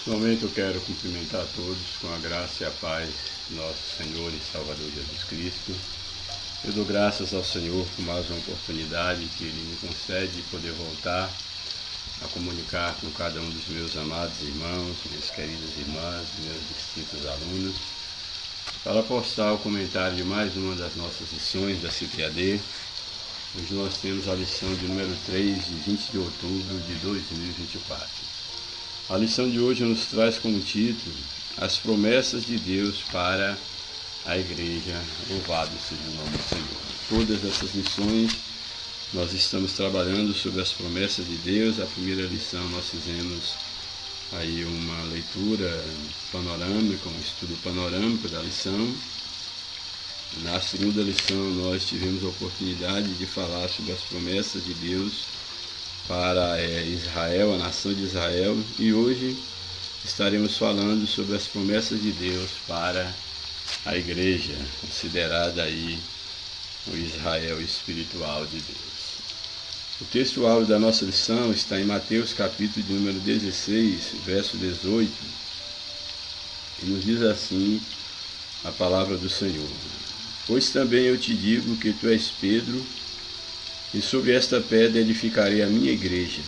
Nesse momento eu quero cumprimentar a todos com a graça e a paz do nosso Senhor e Salvador Jesus Cristo. Eu dou graças ao Senhor por mais uma oportunidade que Ele me concede de poder voltar a comunicar com cada um dos meus amados irmãos, minhas queridas irmãs, meus distintos alunos, para postar o comentário de mais uma das nossas lições da CPAD. Hoje nós temos a lição de número 3, de 20 de outubro de 2024. A lição de hoje nos traz como título as promessas de Deus para a igreja. Louvado seja o nome do Senhor. Todas essas lições nós estamos trabalhando sobre as promessas de Deus. A primeira lição nós fizemos aí uma leitura panorâmica, um estudo panorâmico da lição. Na segunda lição nós tivemos a oportunidade de falar sobre as promessas de Deus para Israel, a nação de Israel, e hoje estaremos falando sobre as promessas de Deus para a igreja, considerada aí o Israel espiritual de Deus. O texto-áureo da nossa lição está em Mateus capítulo de número 16, verso 18, e nos diz assim a palavra do Senhor: Pois também eu te digo que tu és Pedro, e sobre esta pedra edificarei a minha igreja,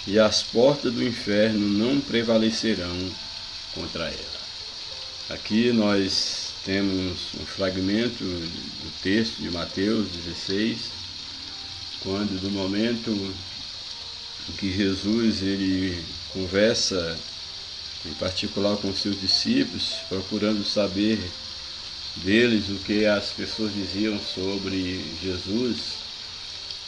e as portas do inferno não prevalecerão contra ela. Aqui nós temos um fragmento do texto de Mateus 16, quando do momento em que Jesus ele conversa em particular com seus discípulos, procurando saber deles o que as pessoas diziam sobre Jesus,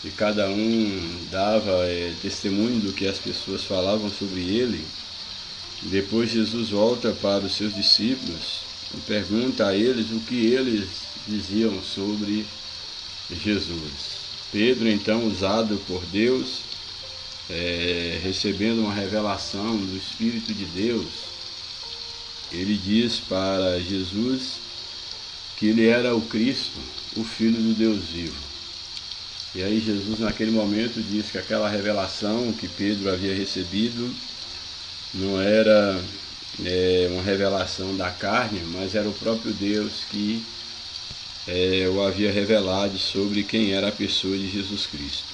e cada um dava testemunho do que as pessoas falavam sobre ele. Depois Jesus volta para os seus discípulos e pergunta a eles o que eles diziam sobre Jesus. Pedro, então, usado por Deus, recebendo uma revelação do Espírito de Deus, ele diz para Jesus que ele era o Cristo, o Filho do Deus vivo. E aí Jesus naquele momento diz que aquela revelação que Pedro havia recebido não era uma revelação da carne, mas era o próprio Deus que o havia revelado sobre quem era a pessoa de Jesus Cristo.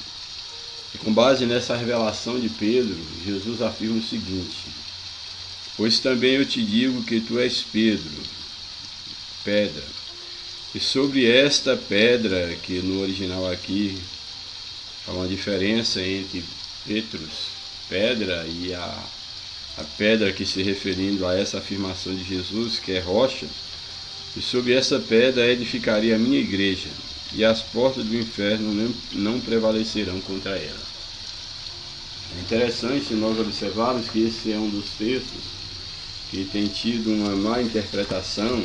E com base nessa revelação de Pedro, Jesus afirma o seguinte: Pois também eu te digo que tu és Pedro, pedra, e sobre esta pedra, que no original aqui há uma diferença entre Petrus, pedra, e a pedra que se referindo a essa afirmação de Jesus, que é rocha, e sobre essa pedra edificarei a minha igreja, e as portas do inferno não prevalecerão contra ela. É interessante nós observarmos que esse é um dos textos que tem tido uma má interpretação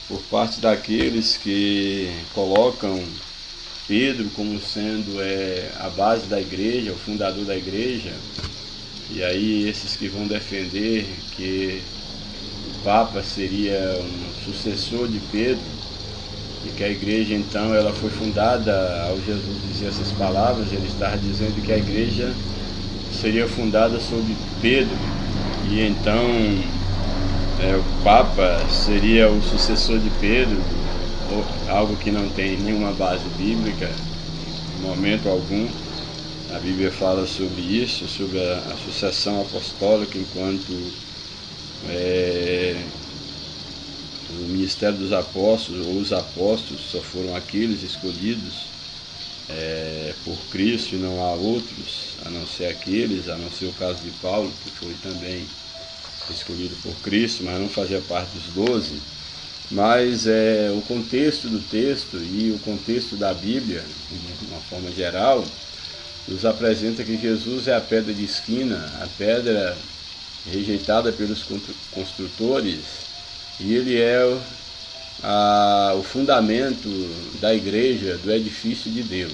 por parte daqueles que colocam Pedro como sendo a base da igreja, o fundador da igreja, e aí esses que vão defender que o Papa seria um sucessor de Pedro, e que a igreja então ela foi fundada, ao Jesus dizer essas palavras, ele estava dizendo que a igreja seria fundada sobre Pedro, e então o Papa seria o sucessor de Pedro, algo que não tem nenhuma base bíblica, em momento algum. A Bíblia fala sobre isso, sobre a sucessão apostólica, enquanto o ministério dos apóstolos, ou os apóstolos, só foram aqueles escolhidos por Cristo, e não há outros, a não ser aqueles, a não ser o caso de Paulo, que foi também escolhido por Cristo, mas não fazia parte dos 12, mas o contexto do texto e o contexto da Bíblia, de uma forma geral, nos apresenta que Jesus é a pedra de esquina, a pedra rejeitada pelos construtores, e ele é o fundamento da igreja, do edifício de Deus.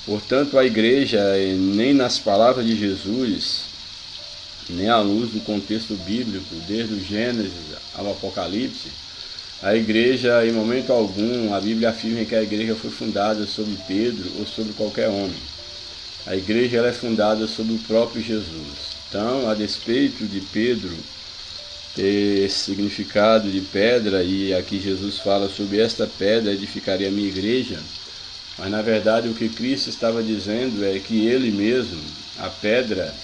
Portanto, a igreja, nem nas palavras de Jesus, nem à luz do contexto bíblico, desde o Gênesis ao Apocalipse, a igreja, em momento algum, a Bíblia afirma que a igreja foi fundada sobre Pedro ou sobre qualquer homem. A igreja ela é fundada sobre o próprio Jesus. Então, a despeito de Pedro ter significado de pedra, e aqui Jesus fala sobre esta pedra edificaria a minha igreja, mas na verdade o que Cristo estava dizendo é que ele mesmo, a pedra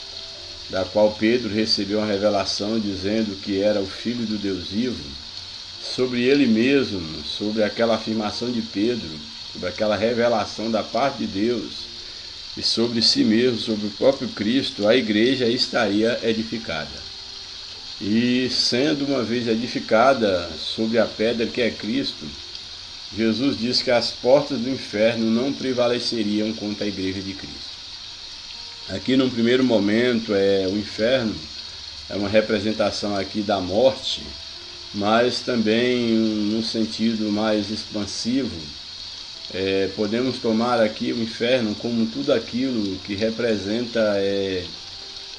da qual Pedro recebeu uma revelação dizendo que era o Filho do Deus vivo, sobre ele mesmo, sobre aquela afirmação de Pedro, sobre aquela revelação da parte de Deus, e sobre si mesmo, sobre o próprio Cristo, a igreja estaria edificada. E sendo uma vez edificada sobre a pedra que é Cristo, Jesus diz que as portas do inferno não prevaleceriam contra a igreja de Cristo. Aqui num primeiro momento o inferno é uma representação aqui da morte, mas também num sentido mais expansivo, podemos tomar aqui o inferno como tudo aquilo que representa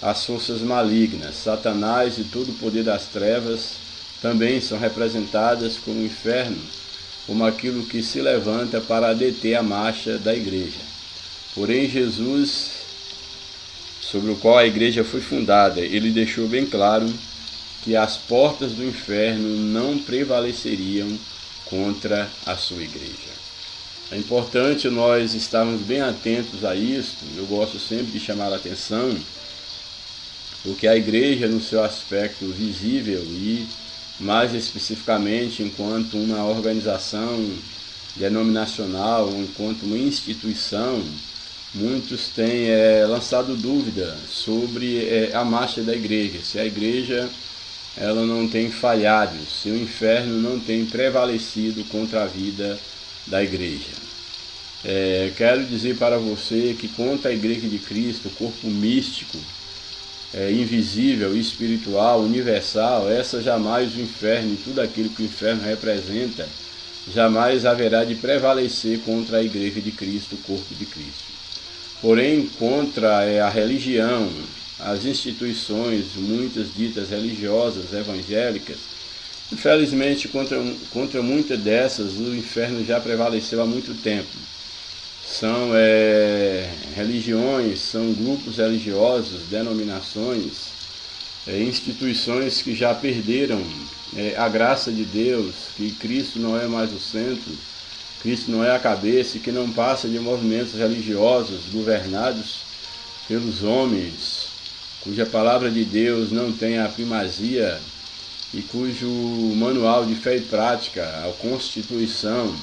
as forças malignas. Satanás e todo o poder das trevas também são representadas como inferno, como aquilo que se levanta para deter a marcha da igreja. Porém, Jesus, sobre o qual a igreja foi fundada, ele deixou bem claro que as portas do inferno não prevaleceriam contra a sua igreja. É importante nós estarmos bem atentos a isto. Eu gosto sempre de chamar a atenção, porque a igreja, no seu aspecto visível e mais especificamente enquanto uma organização denominacional, enquanto uma instituição, muitos têm lançado dúvida sobre a marcha da igreja, se a igreja ela não tem falhado, se o inferno não tem prevalecido contra a vida da igreja. Quero dizer para você que contra a igreja de Cristo, o corpo místico, invisível, espiritual, universal, essa jamais o inferno e tudo aquilo que o inferno representa, jamais haverá de prevalecer contra a igreja de Cristo, o corpo de Cristo. Porém, contra a religião, as instituições, muitas ditas religiosas, evangélicas, infelizmente contra muitas dessas o inferno já prevaleceu há muito tempo. São religiões, são grupos religiosos, denominações, instituições que já perderam a graça de Deus, que Cristo não é mais o centro, Cristo não é a cabeça, e que não passa de movimentos religiosos governados pelos homens, cuja palavra de Deus não tem a primazia e cujo manual de fé e prática, a Constituição,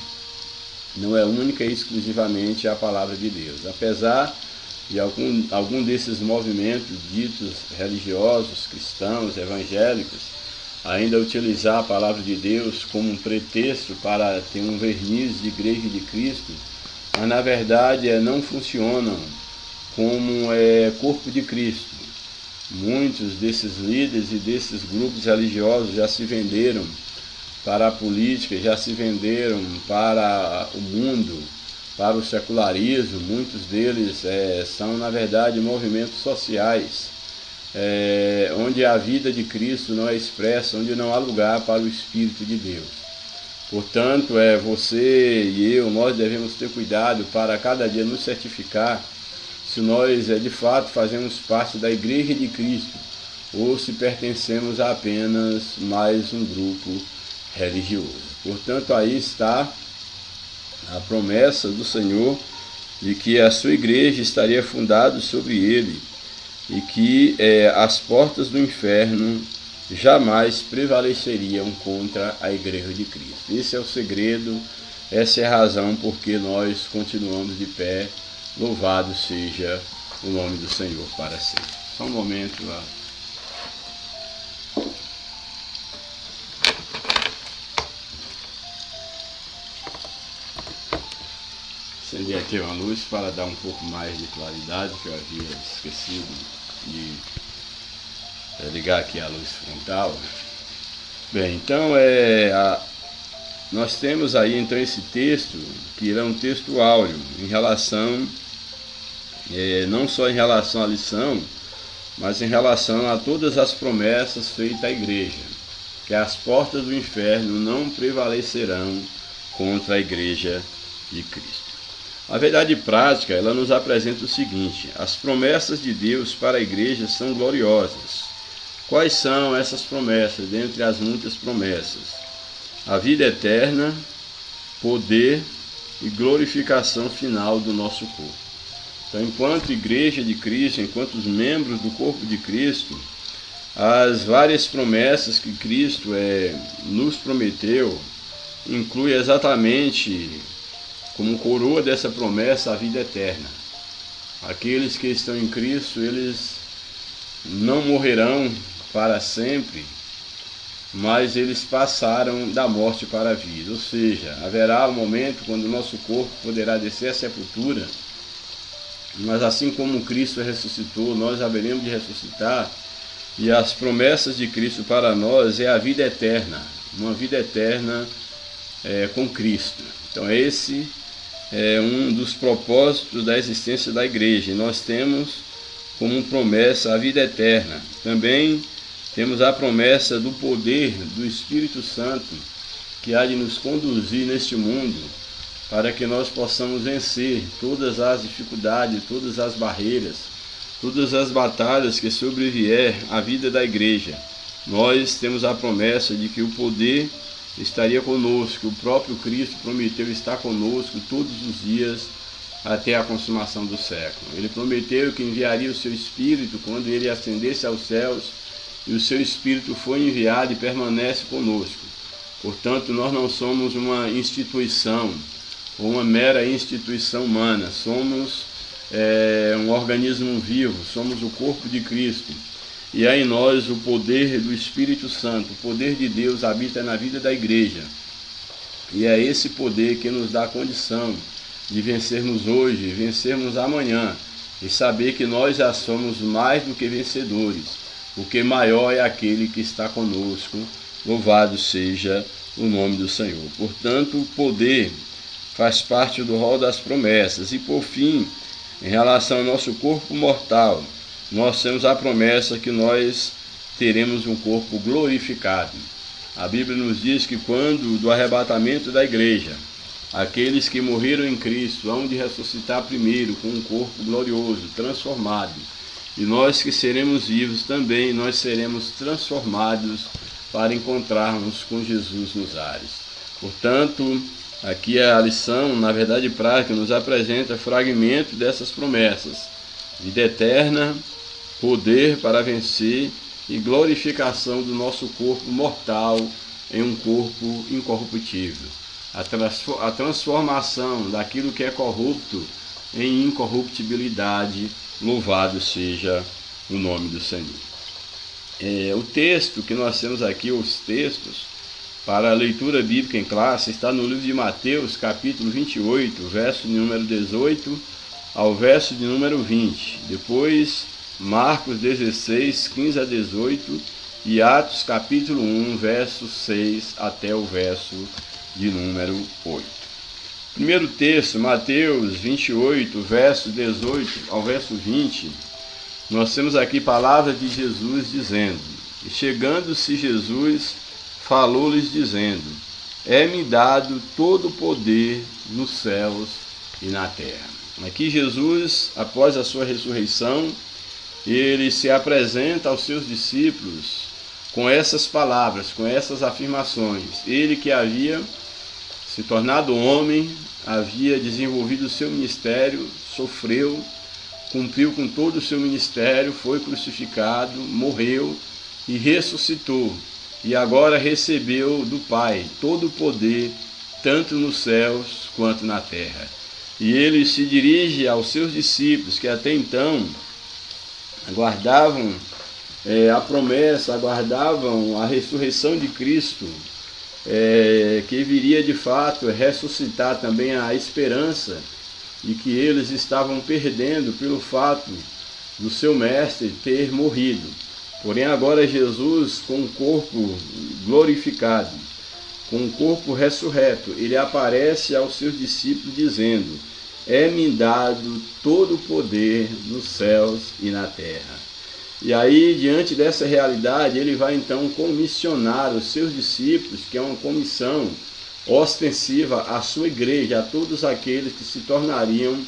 não é única e exclusivamente a palavra de Deus. Apesar de algum desses movimentos ditos religiosos, cristãos, evangélicos, ainda utilizar a palavra de Deus como um pretexto para ter um verniz de igreja de Cristo, mas na verdade não funcionam como corpo de Cristo. Muitos desses líderes e desses grupos religiosos já se venderam para a política, já se venderam para o mundo, para o secularismo. Muitos deles são, na verdade, movimentos sociais, onde a vida de Cristo não é expressa, onde não há lugar para o Espírito de Deus. Portanto, você e eu, nós devemos ter cuidado para cada dia nos certificar se nós de fato fazemos parte da igreja de Cristo ou se pertencemos a apenas mais um grupo religioso. Portanto, aí está a promessa do Senhor de que a sua igreja estaria fundada sobre ele e que as portas do inferno jamais prevaleceriam contra a igreja de Cristo. Esse é o segredo, essa é a razão por que nós continuamos de pé. Louvado seja o nome do Senhor para sempre. Só um momento lá. Acendi aqui uma luz para dar um pouco mais de claridade, que eu havia esquecido de ligar aqui a luz frontal. Bem, então nós temos aí então esse texto, que é um texto áureo, em relação, não só em relação à lição, mas em relação a todas as promessas feitas à igreja, que as portas do inferno não prevalecerão contra a igreja de Cristo. A verdade prática, ela nos apresenta o seguinte: as promessas de Deus para a igreja são gloriosas. Quais são essas promessas, dentre as muitas promessas? A vida eterna, poder e glorificação final do nosso corpo. Então, enquanto igreja de Cristo, enquanto os membros do corpo de Cristo, as várias promessas que Cristo nos prometeu, inclui exatamente como coroa dessa promessa a vida eterna. Aqueles que estão em Cristo, eles não morrerão para sempre, mas eles passaram da morte para a vida. Ou seja, haverá um momento quando o nosso corpo poderá descer à sepultura, mas assim como Cristo ressuscitou, nós haveremos de ressuscitar, e as promessas de Cristo para nós é a vida eterna, uma vida eterna com Cristo. Então esse é um dos propósitos da existência da igreja. E nós temos como promessa a vida eterna. Também temos a promessa do poder do Espírito Santo, que há de nos conduzir neste mundo, para que nós possamos vencer todas as dificuldades, todas as barreiras, todas as batalhas que sobrevier à vida da igreja. Nós temos a promessa de que o poder estaria conosco, o próprio Cristo prometeu estar conosco todos os dias até a consumação do século. Ele prometeu que enviaria o seu Espírito quando ele ascendesse aos céus, e o seu Espírito foi enviado e permanece conosco. Portanto, nós não somos uma instituição, ou uma mera instituição humana, somos um organismo vivo, somos o corpo de Cristo. E há em nós o poder do Espírito Santo, o poder de Deus habita na vida da igreja. E é esse poder que nos dá a condição de vencermos hoje, vencermos amanhã, e saber que nós já somos mais do que vencedores, porque maior é aquele que está conosco. Louvado seja o nome do Senhor. Portanto, o poder faz parte do rol das promessas. E por fim, em relação ao nosso corpo mortal, nós temos a promessa que nós teremos um corpo glorificado. A Bíblia nos diz que quando do arrebatamento da igreja, aqueles que morreram em Cristo hão de ressuscitar primeiro com um corpo glorioso, transformado. E nós que seremos vivos também, nós seremos transformados para encontrarmos com Jesus nos ares. Portanto, aqui a lição, na verdade prática, nos apresenta fragmento dessas promessas: vida eterna, poder para vencer e glorificação do nosso corpo mortal em um corpo incorruptível. A transformação daquilo que é corrupto em incorruptibilidade. Louvado seja o nome do Senhor. O texto que nós temos aqui, os textos para a leitura bíblica em classe, está no livro de Mateus, capítulo 28, verso de número 18 ao verso de número 20. Depois, Marcos 16, 15 a 18 e Atos, capítulo 1, verso 6 até o verso de número 8. Primeiro texto, Mateus 28, verso 18 ao verso 20, nós temos aqui palavras de Jesus dizendo: e chegando-se Jesus, falou-lhes dizendo: é-me dado todo o poder nos céus e na terra. Aqui Jesus, após a sua ressurreição, ele se apresenta aos seus discípulos com essas palavras, com essas afirmações. Ele que havia se tornado homem, havia desenvolvido o seu ministério, sofreu, cumpriu com todo o seu ministério, foi crucificado, morreu e ressuscitou. E agora recebeu do Pai todo o poder, tanto nos céus quanto na terra. E ele se dirige aos seus discípulos, que até então aguardavam a promessa, aguardavam a ressurreição de Cristo, que viria de fato ressuscitar também a esperança, e que eles estavam perdendo pelo fato do seu mestre ter morrido. Porém agora Jesus, com o corpo glorificado, com o corpo ressurreto, ele aparece aos seus discípulos dizendo: é-me dado todo o poder nos céus e na terra. E aí, diante dessa realidade, ele vai então comissionar os seus discípulos, que é uma comissão ostensiva à sua igreja, a todos aqueles que se tornariam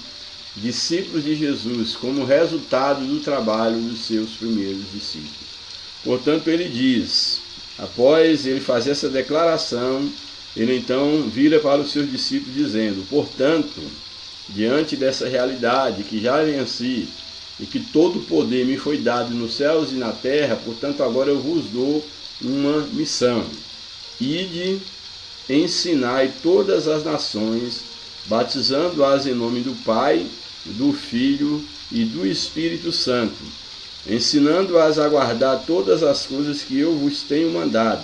discípulos de Jesus, como resultado do trabalho dos seus primeiros discípulos. Portanto, ele diz, após ele fazer essa declaração, ele então vira para os seus discípulos dizendo: portanto, diante dessa realidade que já venci e que todo o poder me foi dado nos céus e na terra, portanto agora eu vos dou uma missão: ide, ensinai todas as nações, batizando-as em nome do Pai, do Filho e do Espírito Santo, ensinando-as a guardar todas as coisas que eu vos tenho mandado.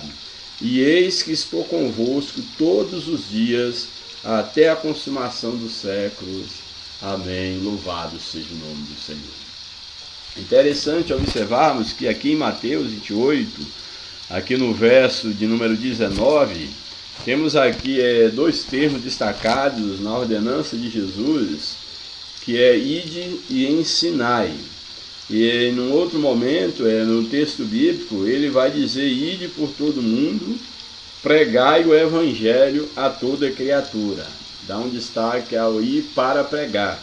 E eis que estou convosco todos os dias, até a consumação dos séculos. Amém. Louvado seja o nome do Senhor. Interessante observarmos que aqui em Mateus 28, aqui no verso de número 19, temos aqui dois termos destacados na ordenança de Jesus, que é ide e ensinai. E num outro momento, no texto bíblico, ele vai dizer: ide por todo mundo, pregai o evangelho a toda criatura. Dá um destaque ao ir para pregar.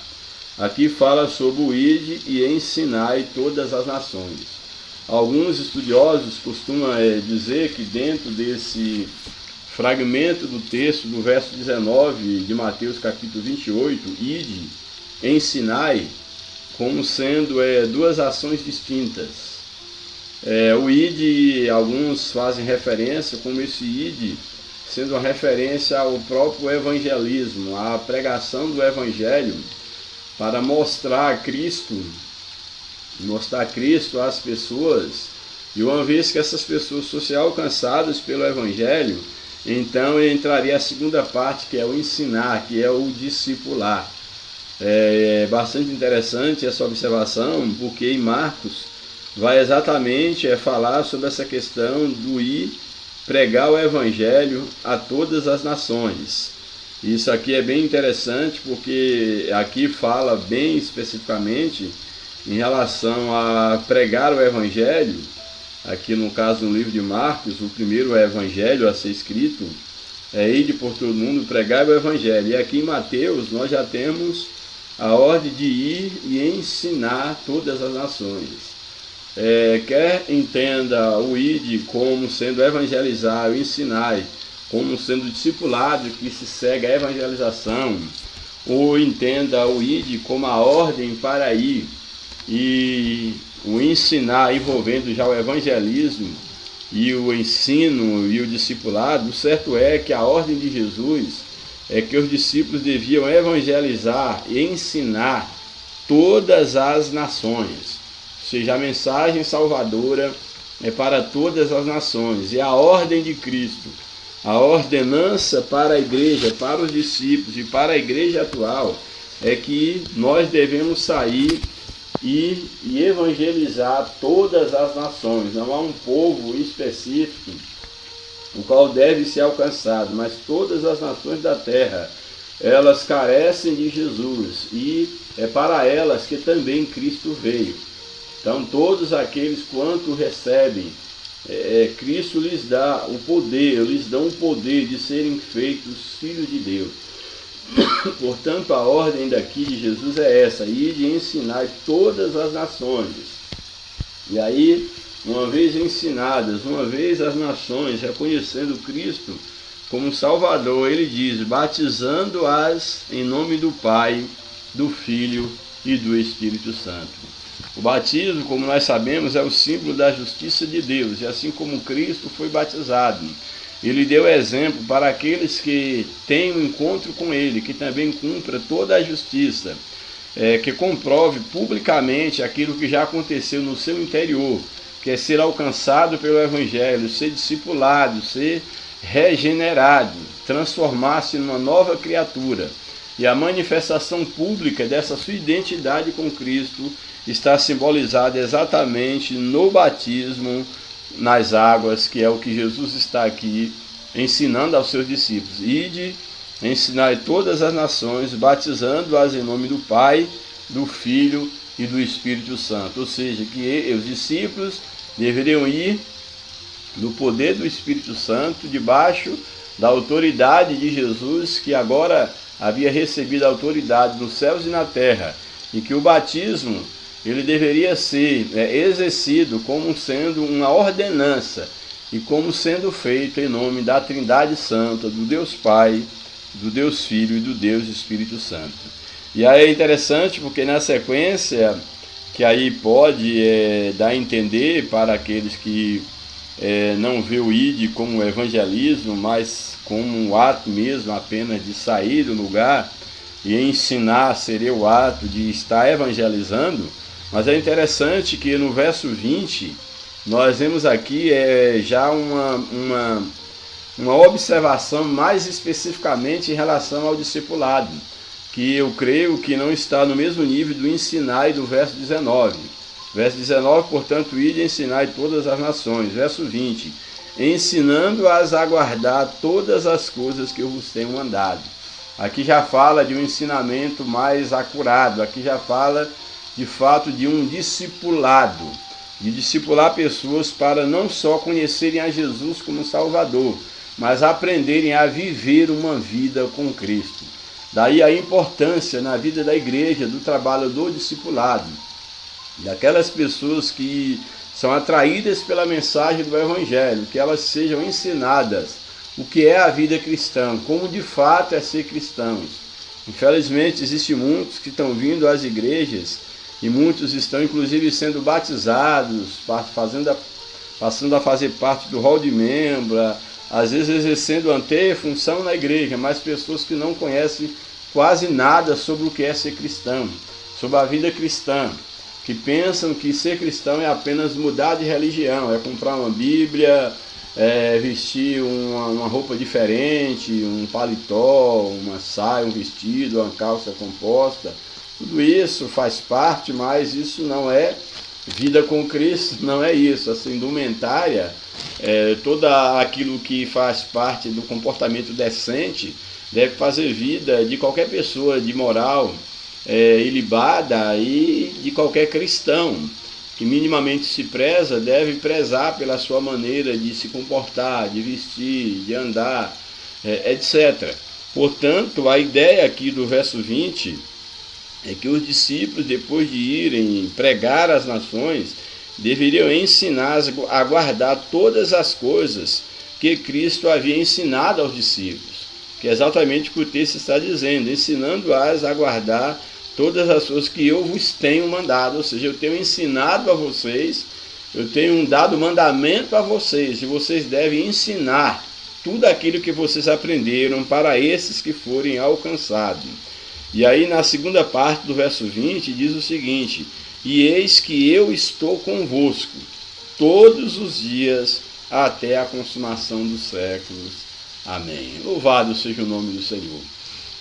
Aqui fala sobre o ide e ensinai todas as nações. Alguns estudiosos costumam dizer que dentro desse fragmento do texto, do verso 19 de Mateus capítulo 28, ide, ensinai, como sendo duas ações distintas. O ide, alguns fazem referência como esse ide, sendo uma referência ao próprio evangelismo, à pregação do evangelho, para mostrar Cristo às pessoas, e uma vez que essas pessoas fossem alcançadas pelo evangelho, então entraria a segunda parte, que é o ensinar, que é o discipular. É bastante interessante essa observação, porque em Marcos vai exatamente falar sobre essa questão do ir pregar o evangelho a todas as nações. Isso aqui é bem interessante, porque aqui fala bem especificamente em relação a pregar o evangelho. Aqui no caso, no livro de Marcos, o primeiro evangelho a ser escrito é ide por todo mundo, pregar o evangelho. E aqui em Mateus nós já temos a ordem de ir e ensinar todas as nações. Quer entenda o ide como sendo evangelizar, o ensinar como sendo discipulado que se segue a evangelização, ou entenda o ide como a ordem para ir, e o ensinar envolvendo já o evangelismo e o ensino e o discipulado. O certo é que a ordem de Jesus é que os discípulos deviam evangelizar e ensinar todas as nações, ou seja, a mensagem salvadora é para todas as nações. E a ordem de Cristo, a ordenança para a igreja, para os discípulos e para a igreja atual, é que nós devemos sair e evangelizar todas as nações. Não há um povo específico o qual deve ser alcançado, mas todas as nações da terra, elas carecem de Jesus, e é para elas que também Cristo veio. Então todos aqueles quanto recebem, Cristo lhes dá o poder, lhes dão o poder de serem feitos filhos de Deus. Portanto, a ordem daqui de Jesus é essa: ide e ensinai todas as nações. E aí, uma vez ensinadas, uma vez as nações reconhecendo Cristo como Salvador, ele diz: batizando-as em nome do Pai, do Filho e do Espírito Santo. O batismo, como nós sabemos, é o símbolo da justiça de Deus, e assim como Cristo foi batizado, ele deu exemplo para aqueles que têm um encontro com ele, que também cumpra toda a justiça, que comprove publicamente aquilo que já aconteceu no seu interior, que é ser alcançado pelo Evangelho, ser discipulado, ser regenerado, transformar-se numa nova criatura. E a manifestação pública dessa sua identidade com Cristo está simbolizada exatamente no batismo nas águas, que é o que Jesus está aqui ensinando aos seus discípulos. Ide, ensinai todas as nações, batizando-as em nome do Pai, do Filho e do Espírito Santo. Ou seja, que os discípulos deveriam ir no poder do Espírito Santo, debaixo da autoridade de Jesus, que agora havia recebido a autoridade nos céus e na terra, e que o batismo ele deveria ser exercido como sendo uma ordenança e como sendo feito em nome da Trindade Santa, do Deus Pai, do Deus Filho e do Deus Espírito Santo. E aí é interessante porque na sequência, que aí pode dar a entender para aqueles que não vê o ID como evangelismo, mas como um ato mesmo apenas de sair do lugar e ensinar seria o ato de estar evangelizando. Mas é interessante que no verso 20 nós vemos aqui já uma observação mais especificamente em relação ao discipulado, que eu creio que não está no mesmo nível do ensinar e do verso 19. Verso 19, portanto, ide e ensinai todas as nações. Verso 20, ensinando-as a guardar todas as coisas que eu vos tenho mandado. Aqui já fala de um ensinamento mais acurado, aqui já fala de fato de um discipulado, de discipular pessoas para não só conhecerem a Jesus como Salvador, mas aprenderem a viver uma vida com Cristo. Daí a importância na vida da igreja do trabalho do discipulado, daquelas pessoas que são atraídas pela mensagem do Evangelho, que elas sejam ensinadas o que é a vida cristã, como de fato é ser cristãos. Infelizmente, existem muitos que estão vindo às igrejas e muitos estão inclusive sendo batizados, passando a fazer parte do hall de membro, às vezes exercendo até função na igreja, mas pessoas que não conhecem quase nada sobre o que é ser cristão, sobre a vida cristã, que pensam que ser cristão é apenas mudar de religião, é comprar uma Bíblia, vestir uma roupa diferente, um paletó, uma saia, um vestido, uma calça composta. Tudo isso faz parte, mas isso não é vida com Cristo, não é isso. Essa indumentária, todo aquilo que faz parte do comportamento decente, deve fazer vida de qualquer pessoa de moral ilibada e de qualquer cristão que minimamente se preza, deve prezar pela sua maneira de se comportar, de vestir, de andar, etc. Portanto, a ideia aqui do verso 20 é que os discípulos, depois de irem pregar às nações, deveriam ensinar a guardar todas as coisas que Cristo havia ensinado aos discípulos, que é exatamente o que o texto está dizendo, ensinando-as a guardar todas as coisas que eu vos tenho mandado, ou seja, eu tenho ensinado a vocês, eu tenho dado mandamento a vocês, e vocês devem ensinar tudo aquilo que vocês aprenderam para esses que forem alcançados. E aí na segunda parte do verso 20 diz o seguinte, e eis que eu estou convosco todos os dias até a consumação dos séculos. Amém. Louvado seja o nome do Senhor.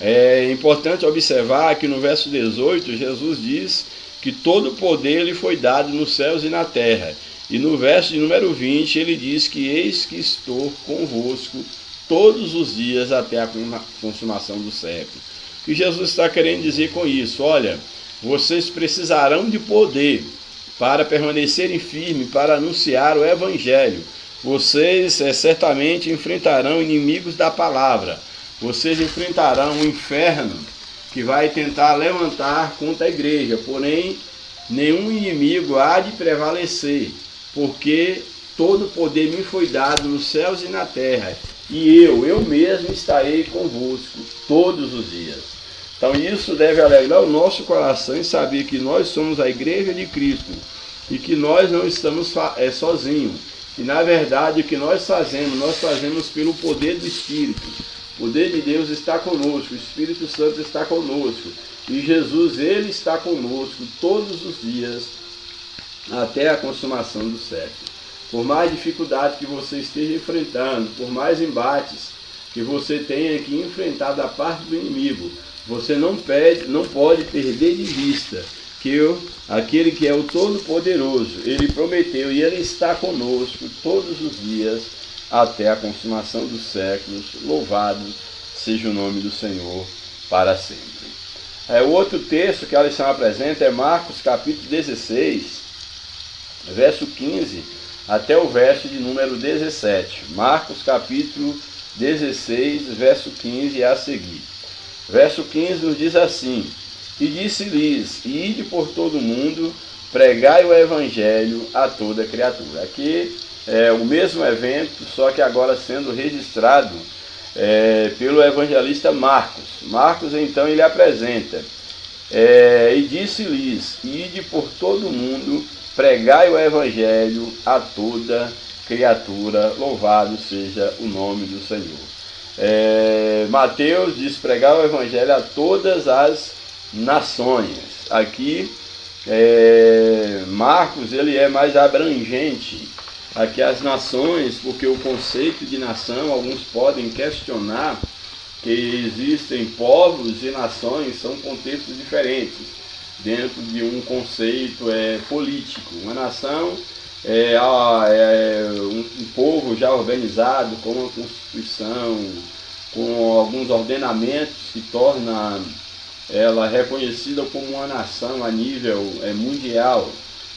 É importante observar que no verso 18 Jesus diz que todo o poder lhe foi dado nos céus e na terra. E no verso de número 20 ele diz que eis que estou convosco todos os dias até a consumação do século. O que Jesus está querendo dizer com isso? Olha, vocês precisarão de poder para permanecerem firmes, para anunciar o Evangelho. Vocês certamente enfrentarão inimigos da palavra. Vocês enfrentarão um inferno que vai tentar levantar contra a igreja. Porém, nenhum inimigo há de prevalecer, porque todo o poder me foi dado nos céus e na terra. E eu mesmo estarei convosco todos os dias. Então isso deve alegrar o nosso coração em saber que nós somos a igreja de Cristo e que nós não estamos sozinhos. E na verdade o que nós fazemos pelo poder do Espírito. O poder de Deus está conosco, o Espírito Santo está conosco. E Jesus, ele está conosco todos os dias até a consumação do século. Por mais dificuldade que você esteja enfrentando, por mais embates que você tenha que enfrentar da parte do inimigo, você não pode perder de vista que aquele que é o Todo-Poderoso, ele prometeu e ele está conosco todos os dias até a consumação dos séculos. Louvado seja o nome do Senhor para sempre. O outro texto que a lição apresenta é Marcos capítulo 16, verso 15 até o verso de número 17. Marcos capítulo 16, verso 15 e a seguir. Verso 15 nos diz assim: E disse-lhes, ide por todo o mundo, pregai o evangelho a toda criatura. Aqui é o mesmo evento, só que agora sendo registrado pelo evangelista Marcos. Marcos, então, ele apresenta: e disse-lhes, ide por todo o mundo, pregai o evangelho a toda criatura, louvado seja o nome do Senhor. Mateus diz pregar o evangelho a todas as nações. Aqui Marcos, ele é mais abrangente aqui as nações, porque o conceito de nação, alguns podem questionar que existem povos e nações, são contextos diferentes dentro de um conceito político. Uma nação é um povo já organizado, com uma constituição, com alguns ordenamentos que torna ela reconhecida como uma nação a nível mundial.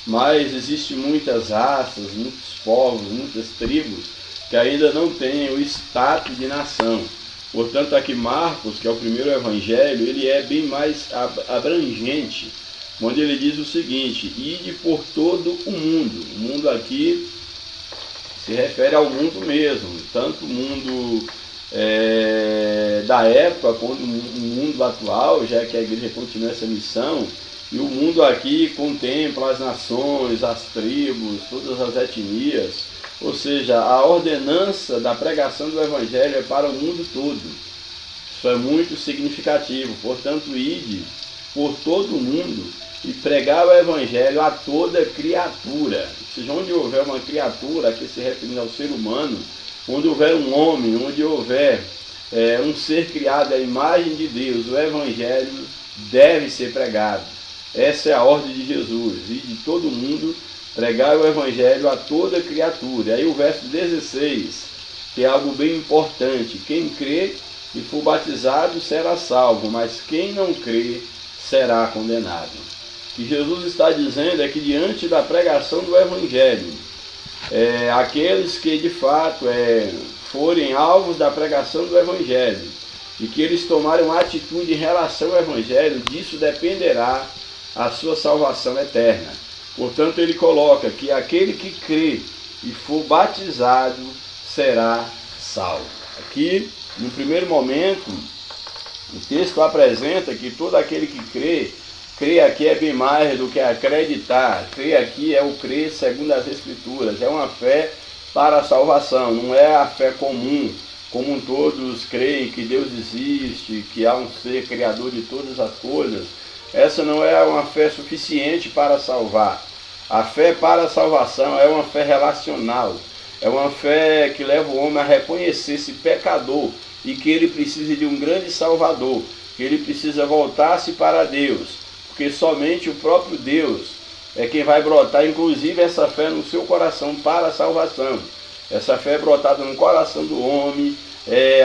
Mas existem muitas raças, muitos povos, muitas tribos que ainda não têm o status de nação. Portanto, aqui Marcos, que é o primeiro evangelho, ele é bem mais abrangente, onde ele diz o seguinte: ide por todo o mundo. O mundo aqui se refere ao mundo mesmo, tanto o mundo da época quanto o mundo atual, já que a igreja continua essa missão. E o mundo aqui contempla as nações, as tribos, todas as etnias, ou seja, a ordenança da pregação do evangelho é para o mundo todo. Isso é muito significativo. Portanto, ide por todo o mundo e pregar o evangelho a toda criatura. Ou seja, onde houver uma criatura, aqui se referindo ao ser humano, onde houver um homem, onde houver um ser criado à imagem de Deus, o evangelho deve ser pregado. Essa é a ordem de Jesus, e de todo mundo pregar o evangelho a toda criatura. Aí o verso 16, que é algo bem importante: quem crê e for batizado será salvo, mas quem não crê será condenado. O que Jesus está dizendo é que diante da pregação do evangelho, aqueles que de fato forem alvos da pregação do evangelho e que eles tomarem uma atitude em relação ao evangelho, disso dependerá a sua salvação eterna. Portanto, ele coloca que aquele que crê e for batizado será salvo. Aqui, no primeiro momento, o texto apresenta que todo aquele que crê aqui é bem mais do que acreditar. Crer aqui é o crer segundo as Escrituras, é uma fé para a salvação, não é a fé comum, como todos creem que Deus existe, que há um ser criador de todas as coisas. Essa não é uma fé suficiente para salvar. A fé para a salvação é uma fé relacional. É uma fé que leva o homem a reconhecer-se pecador e que ele precisa de um grande Salvador, que ele precisa voltar-se para Deus, porque somente o próprio Deus é quem vai brotar, inclusive, essa fé no seu coração para a salvação. Essa fé brotada no coração do homem,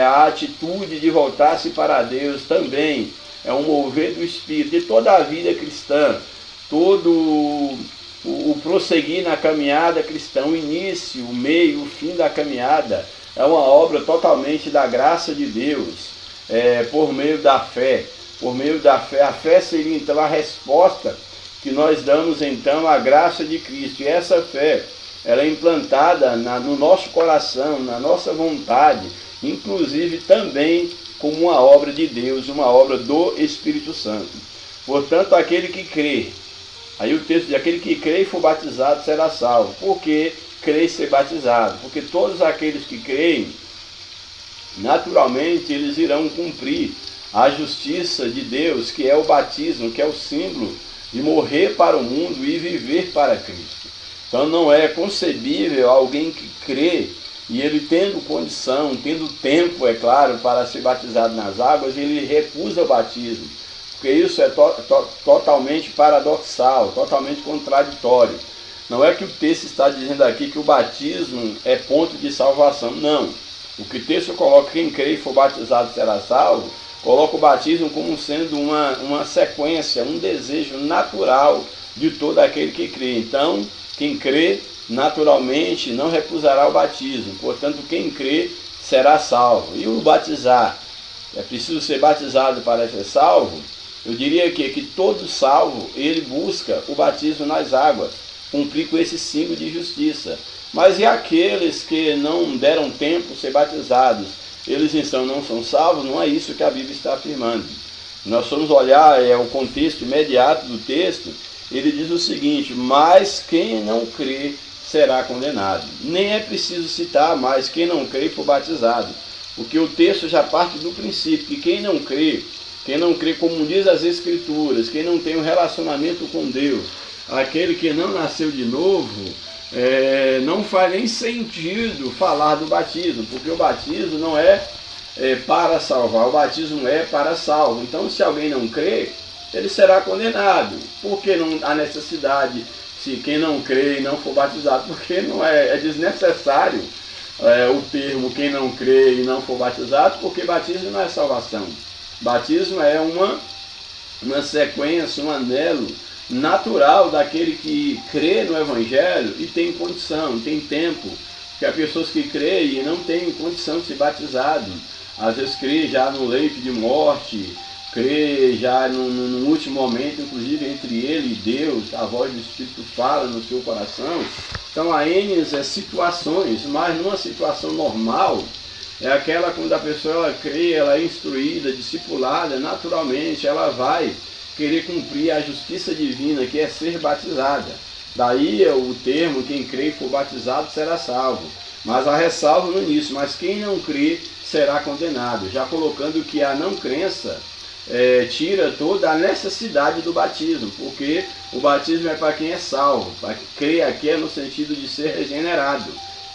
a atitude de voltar-se para Deus também é um mover do Espírito. E toda a vida cristã, todo o prosseguir na caminhada cristã, o início, o meio, o fim da caminhada, é uma obra totalmente da graça de Deus, por meio da fé. Por meio da fé, a fé seria então a resposta que nós damos então à graça de Cristo. E essa fé, ela é implantada no nosso coração, na nossa vontade, inclusive também como uma obra de Deus, uma obra do Espírito Santo. Portanto, aquele que crê, aí o texto diz: aquele que crê e for batizado será salvo. Por que crê e ser batizado? Porque todos aqueles que creem, naturalmente, eles irão cumprir a justiça de Deus, que é o batismo, que é o símbolo de morrer para o mundo e viver para Cristo. Então não é concebível alguém que crê e ele tendo condição, tendo tempo, é claro, para ser batizado nas águas, ele recusa o batismo, porque isso é totalmente paradoxal, totalmente contraditório. Não é que o texto está dizendo aqui que o batismo é ponto de salvação, não. O que o texto coloca: quem crê e for batizado será salvo, coloca o batismo como sendo uma sequência, um desejo natural de todo aquele que crê. Então, quem crê, naturalmente, não recusará o batismo. Portanto, quem crê será salvo. E o batizar, é preciso ser batizado para ser salvo? Eu diria que todo salvo, ele busca o batismo nas águas, cumprir com esse símbolo de justiça. Mas e aqueles que não deram tempo ser batizados? Eles então não são salvos? Não é isso que a Bíblia está afirmando. Nós vamos olhar o contexto imediato do texto, ele diz o seguinte: mas quem não crê será condenado. Nem é preciso citar mais quem não crê for batizado, porque o texto já parte do princípio que quem não crê como diz as Escrituras, quem não tem um relacionamento com Deus, aquele que não nasceu de novo, não faz nem sentido falar do batismo, porque o batismo não é para salvar, o batismo é para salvo. Então, se alguém não crê, ele será condenado. Por que não há necessidade, se quem não crê e não for batizado? Porque não é desnecessário o termo quem não crê e não for batizado, porque batismo não é salvação. Batismo é uma sequência, um anelo natural daquele que crê no Evangelho e tem condição, tem tempo. Porque há pessoas que creem e não têm condição de ser batizado. Às vezes crê já no leito de morte, crê já no último momento, inclusive entre ele e Deus, a voz do Espírito fala no seu coração. Então há N situações, mas numa situação normal, é aquela quando a pessoa ela crê, ela é instruída, discipulada, naturalmente ela vai querer cumprir a justiça divina, que é ser batizada. Daí o termo, quem crê e for batizado será salvo. Mas há ressalva no início, mas quem não crê será condenado. Já colocando que a não crença tira toda a necessidade do batismo, porque o batismo é para quem é salvo. Para crer aqui é no sentido de ser regenerado.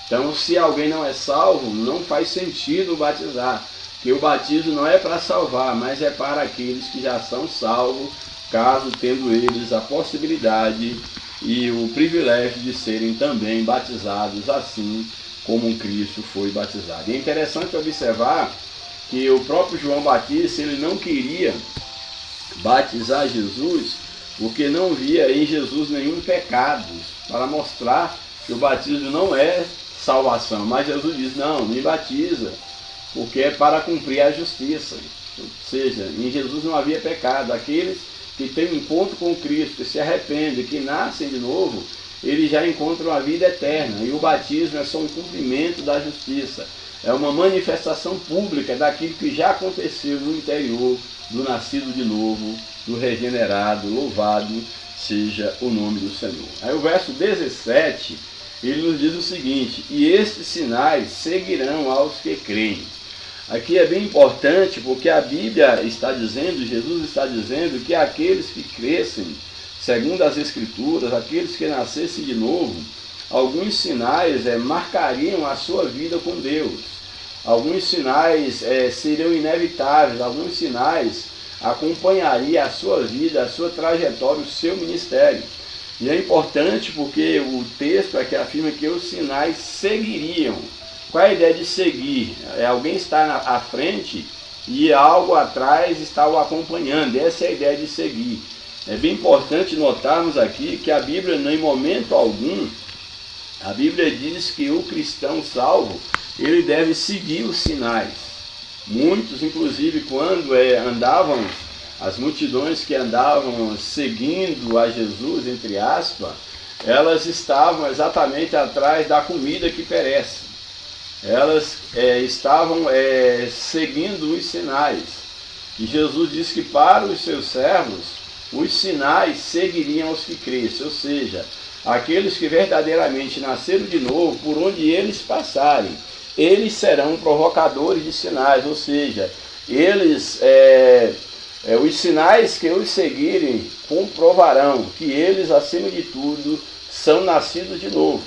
Então, se alguém não é salvo, não faz sentido batizar, porque o batismo não é para salvar, mas é para aqueles que já são salvos, caso tendo eles a possibilidade e o privilégio de serem também batizados, assim como Cristo foi batizado. E é interessante observar que o próprio João Batista, ele não queria batizar Jesus, porque não via em Jesus nenhum pecado, para mostrar que o batismo não é salvação. Mas Jesus diz: não, me batiza, porque é para cumprir a justiça. Ou seja, em Jesus não havia pecado. Aqueles que têm um encontro com Cristo, que se arrependem, que nascem de novo, eles já encontram a vida eterna. E o batismo é só um cumprimento da justiça. É uma manifestação pública daquilo que já aconteceu no interior do nascido de novo, do regenerado. Louvado seja o nome do Senhor. Aí o verso 17, ele nos diz o seguinte: e estes sinais seguirão aos que creem. Aqui é bem importante, porque a Bíblia está dizendo, Jesus está dizendo, que aqueles que crescem, segundo as Escrituras, aqueles que nascessem de novo, alguns sinais marcariam a sua vida com Deus. Alguns sinais seriam inevitáveis, alguns sinais acompanhariam a sua vida, a sua trajetória, o seu ministério. E é importante porque o texto aqui afirma que os sinais seguiriam. Qual é a ideia de seguir? Alguém está à frente e algo atrás está o acompanhando. Essa é a ideia de seguir. É bem importante notarmos aqui que a Bíblia, em momento algum, a Bíblia diz que o cristão salvo, ele deve seguir os sinais. Muitos, inclusive, quando andavam, as multidões que andavam seguindo a Jesus, entre aspas, elas estavam exatamente atrás da comida que perece. Elas estavam seguindo os sinais. E Jesus disse que para os seus servos, os sinais seguiriam os que crescem, ou seja, aqueles que verdadeiramente nasceram de novo, por onde eles passarem, eles serão provocadores de sinais, ou seja, eles, os sinais que os seguirem comprovarão que eles, acima de tudo, são nascidos de novo.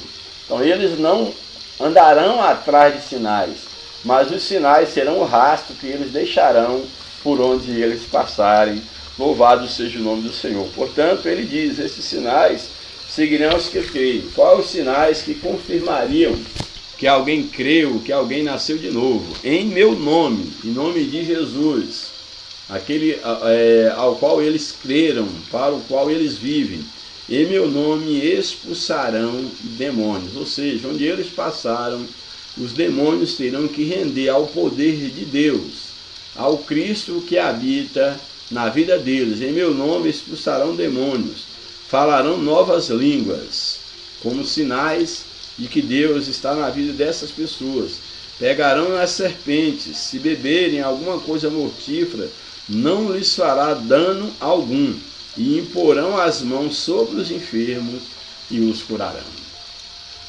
Então eles não andarão atrás de sinais, mas os sinais serão o rastro que eles deixarão por onde eles passarem. Louvado seja o nome do Senhor. Portanto, ele diz: esses sinais seguirão os que creem. Quais os sinais que confirmariam que alguém creu, que alguém nasceu de novo? Em meu nome, em nome de Jesus, aquele ao qual eles creram, para o qual eles vivem. Em meu nome expulsarão demônios. Ou seja, onde eles passaram, os demônios terão que render ao poder de Deus, ao Cristo que habita na vida deles. Em meu nome expulsarão demônios, falarão novas línguas, como sinais de que Deus está na vida dessas pessoas. Pegarão as serpentes, se beberem alguma coisa mortífera, não lhes fará dano algum, e imporão as mãos sobre os enfermos e os curarão.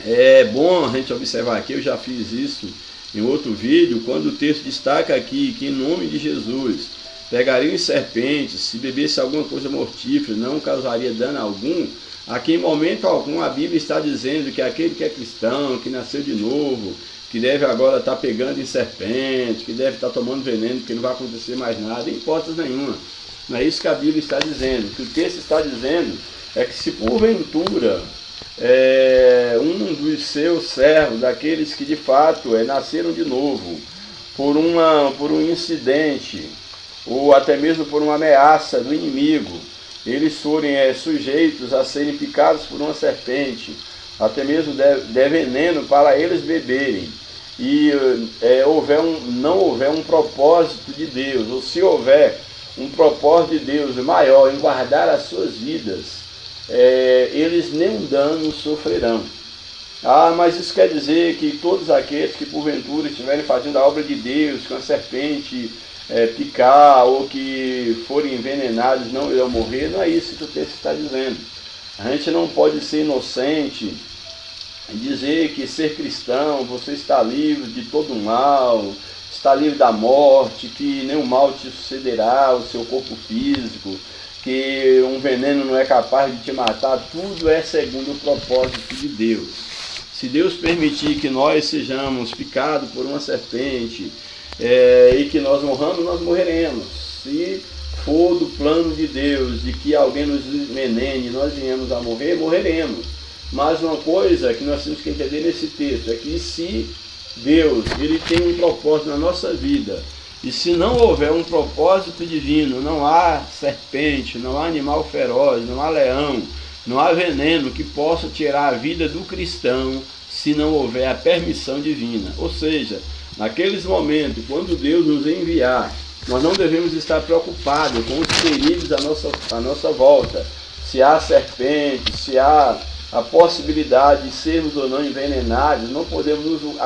É bom a gente observar aqui, eu já fiz isso em outro vídeo, quando o texto destaca aqui que em nome de Jesus pegariam serpentes, se bebesse alguma coisa mortífera, não causaria dano algum. Aqui em momento algum a Bíblia está dizendo que aquele que é cristão, que nasceu de novo, que deve agora estar pegando em serpente, que deve estar tomando veneno, que não vai acontecer mais nada, em hipótese nenhuma. Não é isso que a Bíblia está dizendo. O que o texto está dizendo é que se porventura um dos seus servos, daqueles que de fato nasceram de novo, por um incidente, ou até mesmo por uma ameaça do inimigo, eles forem sujeitos a serem picados por uma serpente, até mesmo de veneno para eles beberem, e não houver um propósito de Deus, ou se houver um propósito de Deus maior em guardar as suas vidas, eles nenhum dano sofrerão. Mas isso quer dizer que todos aqueles que porventura estiverem fazendo a obra de Deus, com a serpente picar, ou que forem envenenados, não irão morrer? Não é isso que o texto está dizendo. A gente não pode ser inocente e dizer que ser cristão, você está livre de todo mal, está livre da morte, que nenhum mal te sucederá ao seu corpo físico, que um veneno não é capaz de te matar. Tudo é segundo o propósito de Deus. Se Deus permitir que nós sejamos picados por uma serpente e que nós morramos, nós morreremos. Se for do plano de Deus de que alguém nos envenene e nós venhamos a morrer, morreremos. Mas uma coisa que nós temos que entender nesse texto é que se Deus ele tem um propósito na nossa vida, e se não houver um propósito divino, não há serpente, não há animal feroz, não há leão, não há veneno que possa tirar a vida do cristão, se não houver a permissão divina. Ou seja, naqueles momentos, quando Deus nos enviar, nós não devemos estar preocupados com os perigos à nossa volta. Se há serpente, se há a possibilidade de sermos ou não envenenados, não podemos nos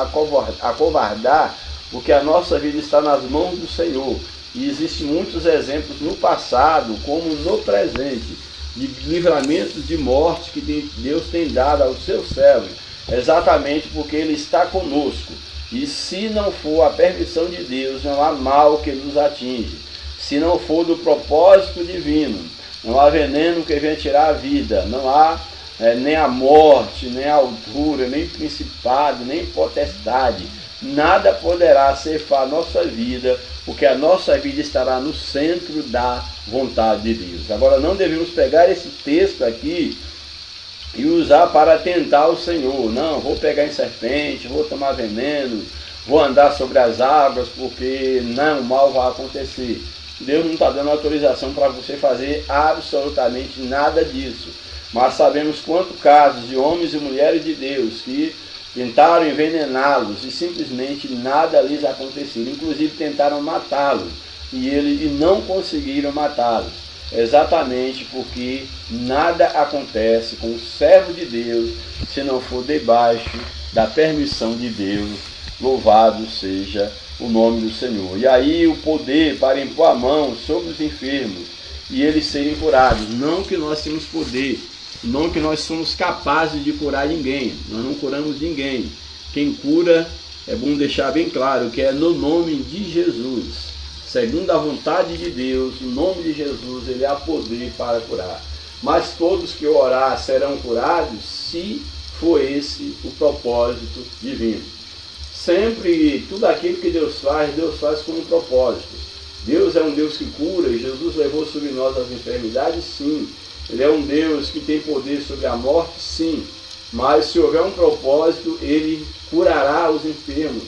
acovardar, porque a nossa vida está nas mãos do Senhor. E existem muitos exemplos no passado, como no presente, de livramentos de morte que Deus tem dado aos seus servos, exatamente porque Ele está conosco. E se não for a permissão de Deus, não há mal que nos atinge. Se não for do propósito divino, não há veneno que venha tirar a vida, não há nem a morte, nem a altura, nem principado, nem potestade. Nada poderá ceifar a nossa vida, porque a nossa vida estará no centro da vontade de Deus. Agora, não devemos pegar esse texto aqui e usar para tentar o Senhor. Não, vou pegar em serpente, vou tomar veneno, vou andar sobre as águas, porque não, mal vai acontecer. Deus não está dando autorização para você fazer absolutamente nada disso. Mas sabemos quantos casos de homens e mulheres de Deus que tentaram envenená-los e simplesmente nada lhes aconteceu. Inclusive tentaram matá-los e não conseguiram matá-los. Exatamente porque nada acontece com o servo de Deus se não for debaixo da permissão de Deus. Louvado seja o nome do Senhor. E aí o poder para impor a mão sobre os enfermos e eles serem curados. Não que nós temos poder, não que nós somos capazes de curar ninguém. Nós não curamos ninguém. Quem cura, é bom deixar bem claro, que é no nome de Jesus. Segundo a vontade de Deus, no nome de Jesus, Ele há poder para curar. Mas todos que orar serão curados, se for esse o propósito divino. Sempre, tudo aquilo que Deus faz com um propósito. Deus é um Deus que cura, e Jesus levou sobre nós as enfermidades, sim. Ele é um Deus que tem poder sobre a morte, sim. Mas se houver um propósito, Ele curará os enfermos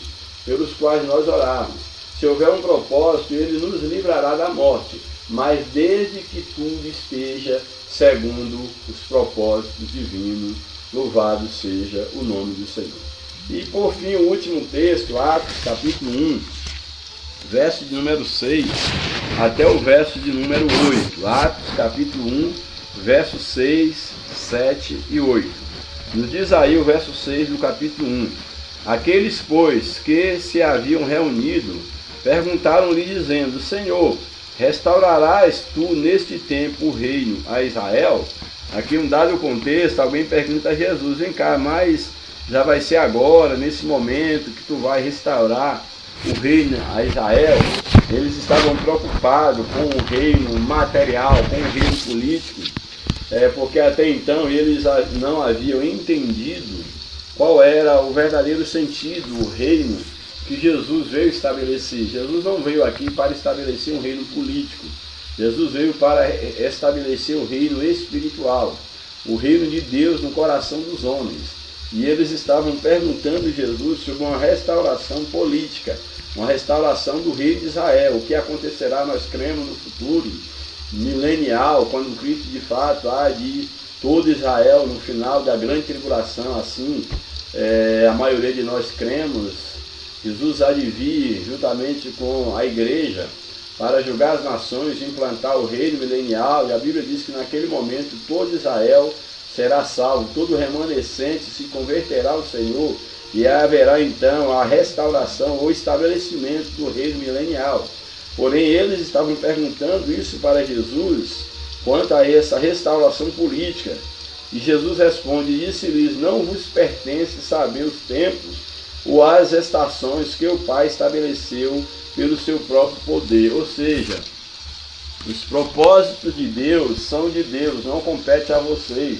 pelos quais nós orarmos. Se houver um propósito, Ele nos livrará da morte, mas desde que tudo esteja segundo os propósitos divinos. Louvado seja o nome do Senhor. E por fim, o último texto, Atos capítulo 1, verso de número 6 até o verso de número 8. Atos capítulo 1, versos 6, 7 e 8. Nos diz aí o verso 6 do capítulo 1. Aqueles, pois, que se haviam reunido, perguntaram-lhe dizendo: Senhor, restaurarás tu neste tempo o reino a Israel? Aqui um dado contexto, alguém pergunta a Jesus: vem cá, mas já vai ser agora, nesse momento, que tu vai restaurar o reino a Israel? Eles estavam preocupados com o reino material, com o reino político, porque até então eles não haviam entendido qual era o verdadeiro sentido, o reino que Jesus veio estabelecer. Jesus não veio aqui para estabelecer um reino político. Jesus veio para estabelecer o reino espiritual, o reino de Deus no coração dos homens. E eles estavam perguntando a Jesus sobre uma restauração política, uma restauração do reino de Israel. O que acontecerá, nós cremos, no futuro milenial, quando Cristo de fato há de todo Israel no final da grande tribulação, assim, a maioria de nós cremos, Jesus há de vir juntamente com a igreja para julgar as nações e implantar o reino milenial, e a Bíblia diz que naquele momento todo Israel será salvo, todo remanescente se converterá ao Senhor, e haverá então a restauração ou estabelecimento do reino milenial. Porém, eles estavam perguntando isso para Jesus quanto a essa restauração política. E Jesus responde: disse-lhes: não vos pertence saber os tempos ou as estações que o Pai estabeleceu pelo seu próprio poder. Ou seja, os propósitos de Deus são de Deus, não compete a vocês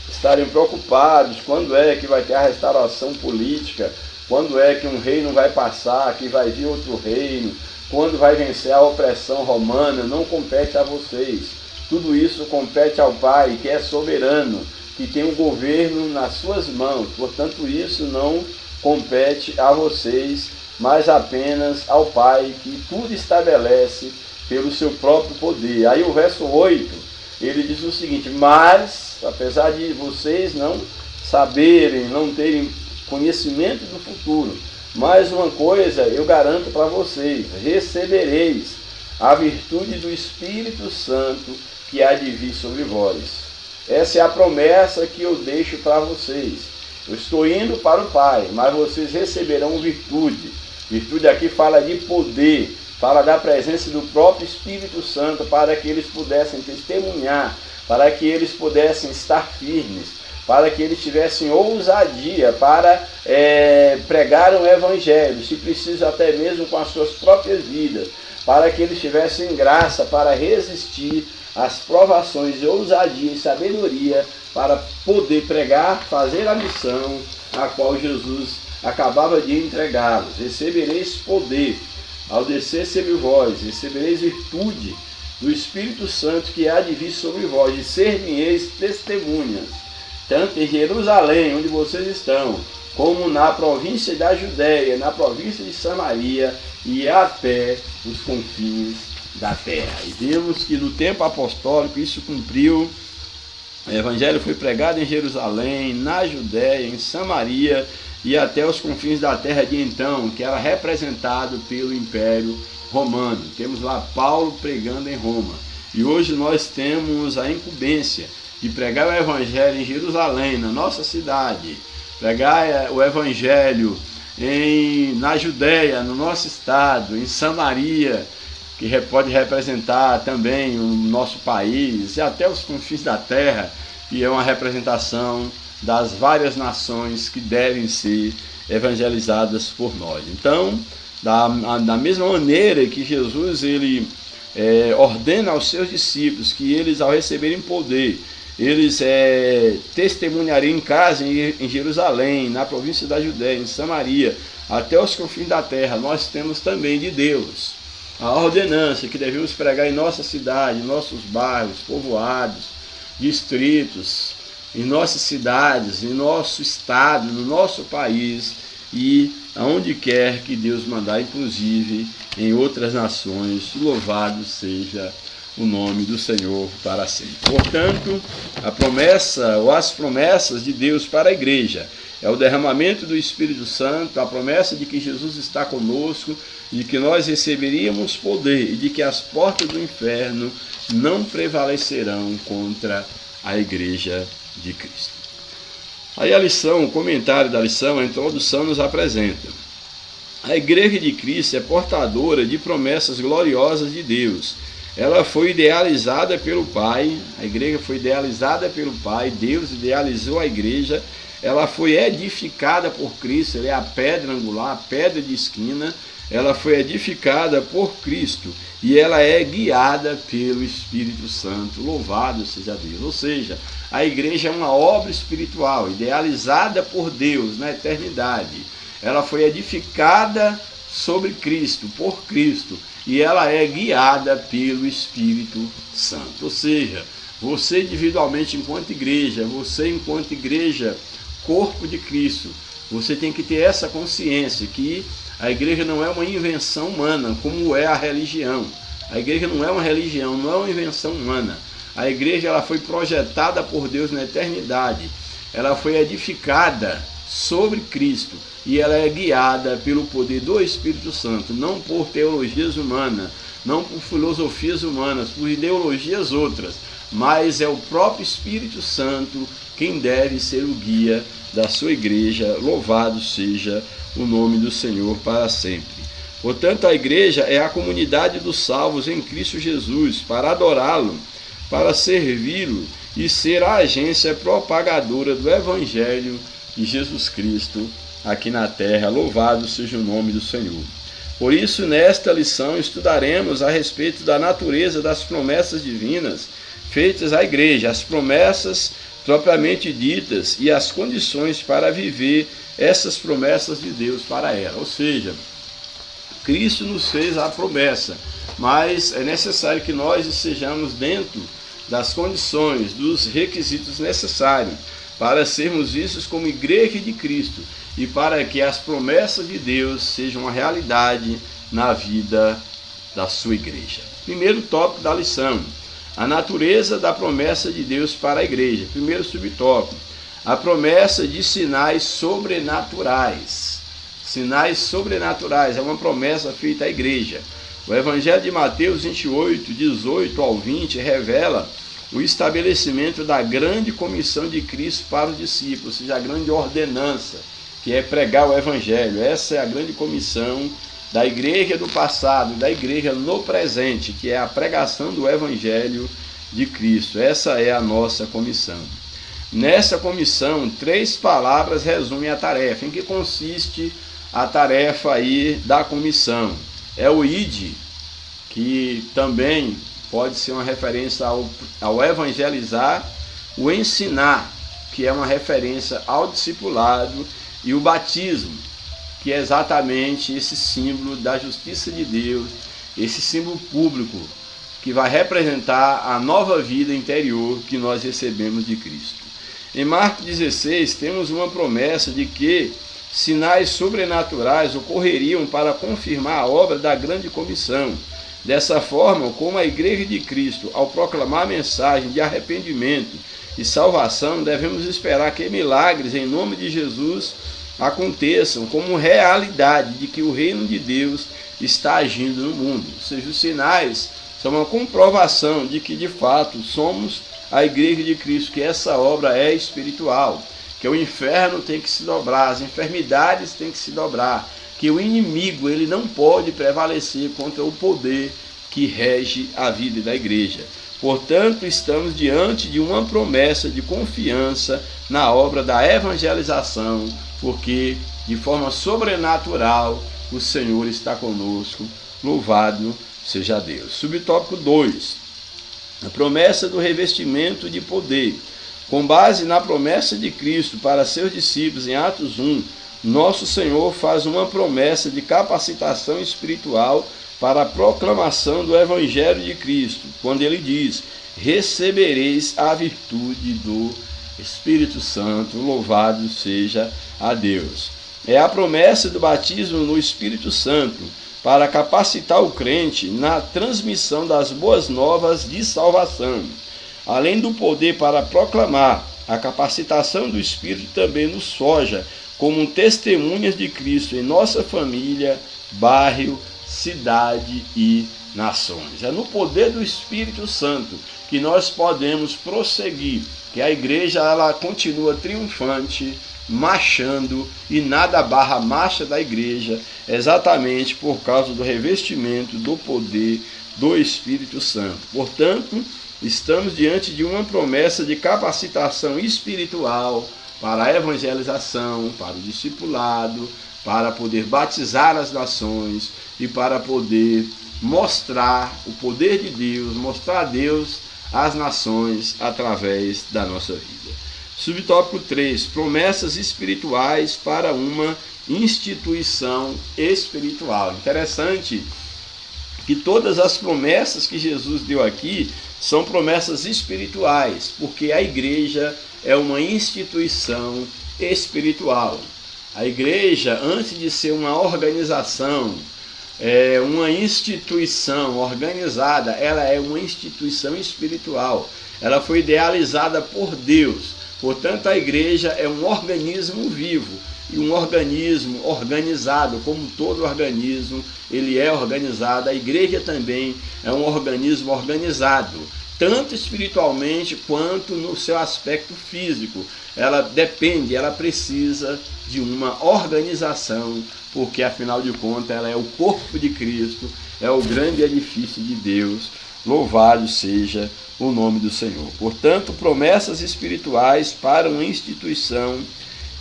estarem preocupados quando é que vai ter a restauração política, quando é que um reino vai passar, que vai vir outro reino, quando vai vencer a opressão romana. Não compete a vocês. Tudo isso compete ao Pai, que é soberano, que tem o governo nas suas mãos. Portanto, isso não compete a vocês, mas apenas ao Pai, que tudo estabelece pelo seu próprio poder. Aí o verso 8, ele diz o seguinte: mas, apesar de vocês não saberem, não terem conhecimento do futuro, mais uma coisa eu garanto para vocês: recebereis a virtude do Espírito Santo que há de vir sobre vós. Essa é a promessa que eu deixo para vocês. Eu estou indo para o Pai, mas vocês receberão virtude. Virtude aqui fala de poder, fala da presença do próprio Espírito Santo, para que eles pudessem testemunhar, para que eles pudessem estar firmes, para que eles tivessem ousadia para pregar o Evangelho, se preciso até mesmo com as suas próprias vidas, para que eles tivessem graça para resistir às provações, ousadia e sabedoria para poder pregar, fazer a missão a qual Jesus acabava de entregá-los. Recebereis poder ao descer sobre vós, recebereis virtude do Espírito Santo que há de vir sobre vós, e ser-me-eis testemunhas, tanto em Jerusalém, onde vocês estão, como na província da Judéia, na província de Samaria e até os confins da terra. E vimos que no tempo apostólico isso cumpriu. O Evangelho foi pregado em Jerusalém, na Judéia, em Samaria e até os confins da terra de então, que era representado pelo Império Romano. Temos lá Paulo pregando em Roma. E hoje nós temos a incumbência de pregar o Evangelho em Jerusalém, na nossa cidade, pregar o Evangelho na Judéia, no nosso estado, em Samaria, que pode representar também o nosso país, e até os confins da terra, que é uma representação das várias nações que devem ser evangelizadas por nós. Então, da mesma maneira que Jesus ele ordena aos seus discípulos que eles, ao receberem poder, eles testemunhariam em casa, em Jerusalém, na província da Judéia, em Samaria, até os confins da terra, nós temos também de Deus a ordenança que devemos pregar em nossa cidade, em nossos bairros, povoados, distritos, em nossas cidades, em nosso estado, no nosso país e aonde quer que Deus mandar, inclusive em outras nações. Louvado seja o nome do Senhor para sempre. Portanto, a promessa ou as promessas de Deus para a igreja, É o derramamento do Espírito Santo, a promessa de que Jesus está conosco, de que nós receberíamos poder e de que as portas do inferno não prevalecerão contra a igreja de Cristo. Aí a lição, o comentário da lição, a introdução nos apresenta: a igreja de Cristo é portadora de promessas gloriosas de Deus. Ela foi idealizada pelo Pai, a igreja foi idealizada pelo Pai, Deus idealizou a igreja, ela foi edificada por Cristo, ela é a pedra angular, a pedra de esquina, ela foi edificada por Cristo e ela é guiada pelo Espírito Santo, louvado seja Deus. Ou seja, a igreja é uma obra espiritual, idealizada por Deus na eternidade. Ela foi edificada sobre Cristo, por Cristo, e ela é guiada pelo Espírito Santo. Ou seja, você individualmente enquanto igreja, corpo de Cristo, você tem que ter essa consciência que a igreja não é uma invenção humana, como é a religião. A igreja não é uma religião, não é uma invenção humana. A igreja ela foi projetada por Deus na eternidade. Ela foi edificada sobre Cristo e ela é guiada pelo poder do Espírito Santo, não por teologias humanas, não por filosofias humanas, por ideologias outras, mas é o próprio Espírito Santo quem deve ser o guia da sua igreja. Louvado seja o nome do Senhor para sempre. Portanto, a igreja é a comunidade dos salvos em Cristo Jesus, para adorá-lo, para servi-lo e ser a agência propagadora do Evangelho de Jesus Cristo aqui na terra. Louvado seja o nome do Senhor. Por isso, nesta lição, estudaremos a respeito da natureza das promessas divinas feitas à igreja, as promessas propriamente ditas e as condições para viver essas promessas de Deus para ela. Ou seja, Cristo nos fez a promessa, mas é necessário que nós estejamos dentro das condições, dos requisitos necessários para sermos vistos como igreja de Cristo e para que as promessas de Deus sejam uma realidade na vida da sua igreja. Primeiro tópico da lição: a natureza da promessa de Deus para a igreja. Primeiro subtópico: a promessa de sinais sobrenaturais. Sinais sobrenaturais é uma promessa feita à igreja. O Evangelho de Mateus 28, 18 ao 20 revela o estabelecimento da grande comissão de Cristo para os discípulos, ou seja, a grande ordenança, que é pregar o Evangelho. Essa é a grande comissão da igreja do passado, da igreja no presente, que é a pregação do Evangelho de Cristo. Essa é a nossa comissão. Nessa comissão, 3 palavras resumem a tarefa. Em que consiste a tarefa aí da comissão? É o ide, que também pode ser uma referência ao evangelizar, o ensinar, que é uma referência ao discipulado, e o batismo, que é exatamente esse símbolo da justiça de Deus, esse símbolo público que vai representar a nova vida interior que nós recebemos de Cristo. Em Marcos 16 temos uma promessa de que sinais sobrenaturais ocorreriam para confirmar a obra da grande comissão. Dessa forma, como a igreja de Cristo, ao proclamar a mensagem de arrependimento e salvação, devemos esperar que milagres em nome de Jesus aconteçam como realidade de que o reino de Deus está agindo no mundo. Ou seja, os sinais são uma comprovação de que de fato somos a igreja de Cristo, que essa obra é espiritual, que o inferno tem que se dobrar, as enfermidades têm que se dobrar, que o inimigo ele não pode prevalecer contra o poder que rege a vida da igreja. Portanto, estamos diante de uma promessa de confiança na obra da evangelização, porque de forma sobrenatural o Senhor está conosco. Louvado seja Deus. Subtópico 2. A promessa do revestimento de poder. Com base na promessa de Cristo para seus discípulos em Atos 1, nosso Senhor faz uma promessa de capacitação espiritual para a proclamação do Evangelho de Cristo, quando ele diz: recebereis a virtude do Espírito Santo. Louvado seja a Deus. É a promessa do batismo no Espírito Santo para capacitar o crente na transmissão das boas novas de salvação, além do poder para proclamar a capacitação do Espírito também nos forja como testemunhas de Cristo em nossa família, bairro, cidade e nações. É no poder do Espírito Santo que nós podemos prosseguir, que a igreja ela continua triunfante, marchando, e nada barra a marcha da igreja, exatamente por causa do revestimento do poder do Espírito Santo. Portanto, estamos diante de uma promessa de capacitação espiritual para a evangelização, para o discipulado, para poder batizar as nações e para poder mostrar o poder de Deus, mostrar a Deus às nações através da nossa vida. Subtópico 3, promessas espirituais para uma instituição espiritual. Interessante que todas as promessas que Jesus deu aqui são promessas espirituais, porque a igreja é uma instituição espiritual. A igreja, antes de ser uma organização, uma instituição organizada, ela é uma instituição espiritual. Ela foi idealizada por Deus. Portanto, a igreja é um organismo vivo e um organismo organizado, como todo organismo, ele é organizado. A igreja também é um organismo organizado, tanto espiritualmente quanto no seu aspecto físico. Ela depende, ela precisa de uma organização, porque afinal de contas ela é o corpo de Cristo, é o grande edifício de Deus. Louvado seja o nome do Senhor. Portanto, promessas espirituais para uma instituição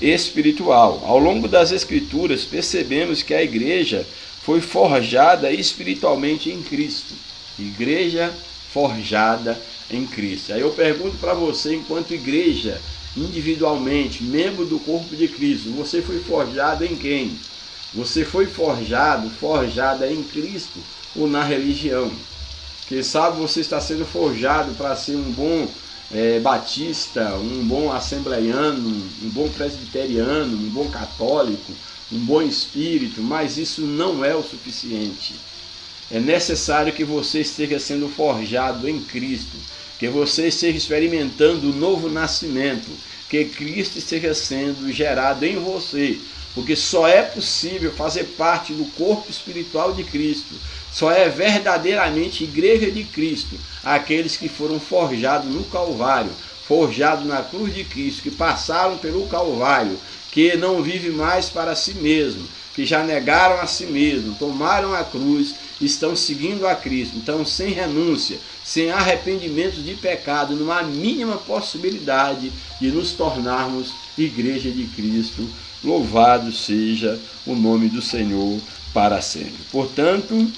espiritual. Ao longo das Escrituras, percebemos que a igreja foi forjada espiritualmente em Cristo. Igreja forjada em Cristo. Aí eu pergunto para você, enquanto igreja, individualmente, membro do corpo de Cristo, você foi forjado em quem? Você foi forjada em Cristo ou na religião? Quem sabe você está sendo forjado para ser um bom batista, um bom assembleiano, um bom presbiteriano, um bom católico, um bom espírito, mas isso não é o suficiente. É necessário que você esteja sendo forjado em Cristo, que você esteja experimentando o novo nascimento, que Cristo esteja sendo gerado em você, porque só é possível fazer parte do corpo espiritual de Cristo, só é verdadeiramente igreja de Cristo aqueles que foram forjados no Calvário, forjados na cruz de Cristo, que passaram pelo Calvário, que não vivem mais para si mesmo, que já negaram a si mesmo, tomaram a cruz, estão seguindo a Cristo. Então, sem renúncia, sem arrependimento de pecado, não há mínima possibilidade de nos tornarmos igreja de Cristo. Louvado seja o nome do Senhor para sempre. Portanto,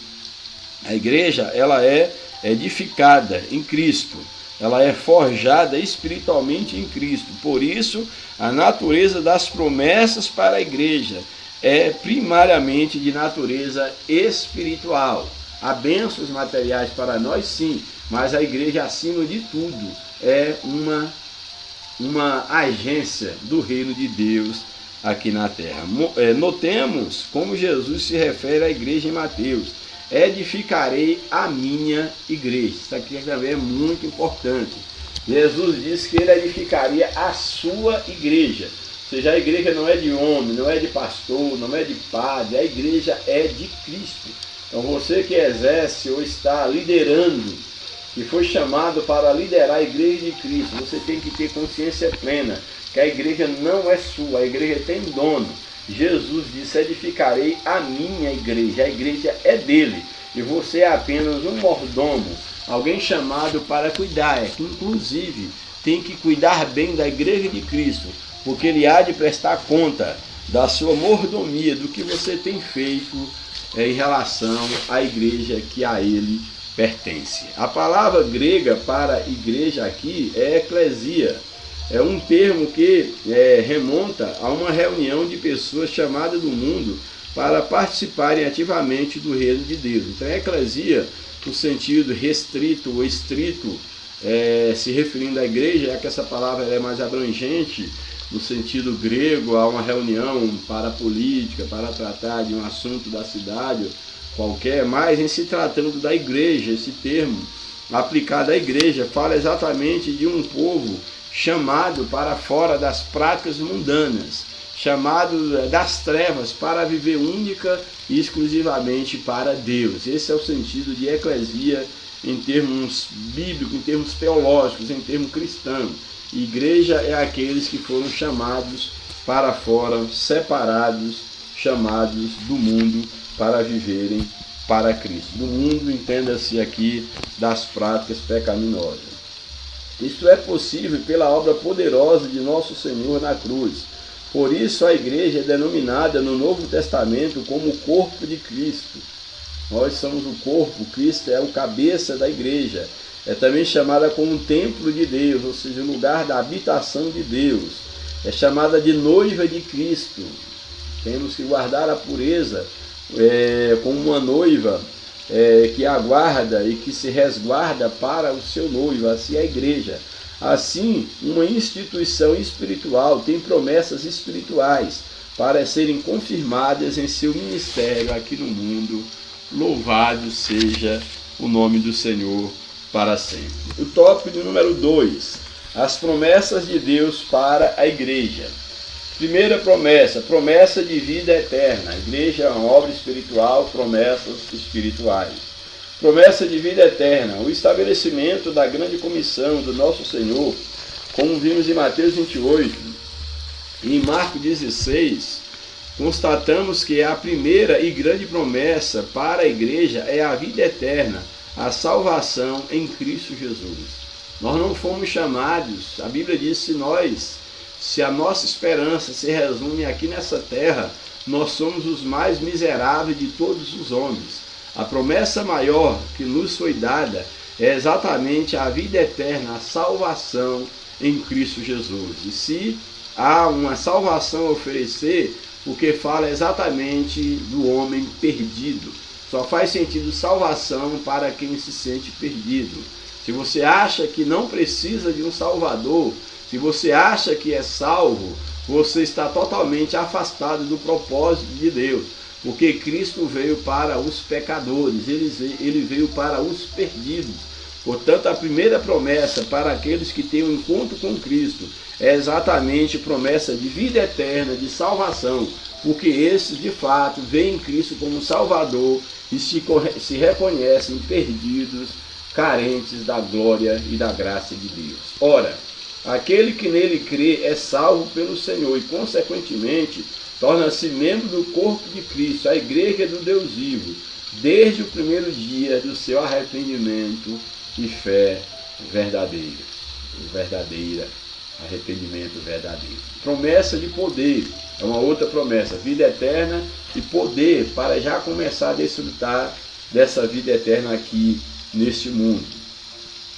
a igreja ela é edificada em Cristo, ela é forjada espiritualmente em Cristo. Por isso, a natureza das promessas para a igreja é primariamente de natureza espiritual. Há bênçãos materiais para nós, sim, mas a igreja, acima de tudo, é uma agência do reino de Deus aqui na terra. Notemos como Jesus se refere à igreja em Mateus: edificarei a minha igreja. Isso aqui também é muito importante. Jesus disse que ele edificaria a sua igreja. Ou seja, a igreja não é de homem, não é de pastor, não é de padre, a igreja é de Cristo. Então você que exerce ou está liderando, que foi chamado para liderar a igreja de Cristo, você tem que ter consciência plena que a igreja não é sua, a igreja tem dono. Jesus disse: edificarei a minha igreja, a igreja é dele, e você é apenas um mordomo, alguém chamado para cuidar, que inclusive tem que cuidar bem da igreja de Cristo, porque ele há de prestar conta da sua mordomia, do que você tem feito em relação à igreja que a ele pertence. A palavra grega para igreja aqui é eclesia. É um termo que remonta a uma reunião de pessoas chamadas do mundo para participarem ativamente do reino de Deus. Então, a eclesia, no sentido restrito ou estrito, se referindo à igreja, é que essa palavra é mais abrangente, no sentido grego, há uma reunião para a política, para tratar de um assunto da cidade qualquer, mas em se tratando da igreja, esse termo aplicado à igreja fala exatamente de um povo chamado para fora das práticas mundanas, chamado das trevas para viver única e exclusivamente para Deus. Esse é o sentido de eclesia em termos bíblicos, em termos teológicos, em termos cristãos. Igreja é aqueles que foram chamados para fora, separados, chamados do mundo para viverem para Cristo. Do mundo, entenda-se aqui, das práticas pecaminosas. Isto é possível pela obra poderosa de nosso Senhor na cruz. Por isso a igreja é denominada no Novo Testamento como o corpo de Cristo. Nós somos o corpo, Cristo é o cabeça da igreja. É também chamada como templo de Deus, ou seja, o lugar da habitação de Deus. É chamada de noiva de Cristo. Temos que guardar a pureza como uma noiva que aguarda e que se resguarda para o seu noivo, assim é a igreja. Assim, uma instituição espiritual tem promessas espirituais para serem confirmadas em seu ministério aqui no mundo. Louvado seja o nome do Senhor para sempre. O tópico número 2, as promessas de Deus para a igreja. Primeira promessa, promessa de vida eterna. A igreja é uma obra espiritual, promessas espirituais. Promessa de vida eterna, o estabelecimento da grande comissão do nosso Senhor, como vimos em Mateus 28 e em Marcos 16, constatamos que a primeira e grande promessa para a igreja é a vida eterna, a salvação em Cristo Jesus. Nós não fomos chamados, a Bíblia diz, se a nossa esperança se resume aqui nessa terra, nós somos os mais miseráveis de todos os homens. A promessa maior que nos foi dada é exatamente a vida eterna, a salvação em Cristo Jesus. E se há uma salvação a oferecer, o que fala é exatamente do homem perdido. Só faz sentido salvação para quem se sente perdido. Se você acha que não precisa de um Salvador, se você acha que é salvo, você está totalmente afastado do propósito de Deus, porque Cristo veio para os pecadores, ele veio para os perdidos. Portanto, a primeira promessa para aqueles que têm um encontro com Cristo é exatamente promessa de vida eterna, de salvação, porque esses, de fato, veem Cristo como Salvador e se reconhecem perdidos, carentes da glória e da graça de Deus. Ora, aquele que nele crê é salvo pelo Senhor e, consequentemente, torna-se membro do corpo de Cristo, a igreja do Deus vivo, desde o primeiro dia do seu arrependimento e fé verdadeira. Arrependimento verdadeiro. Promessa de poder, é uma outra promessa, vida eterna e poder para já começar a desfrutar dessa vida eterna aqui neste mundo.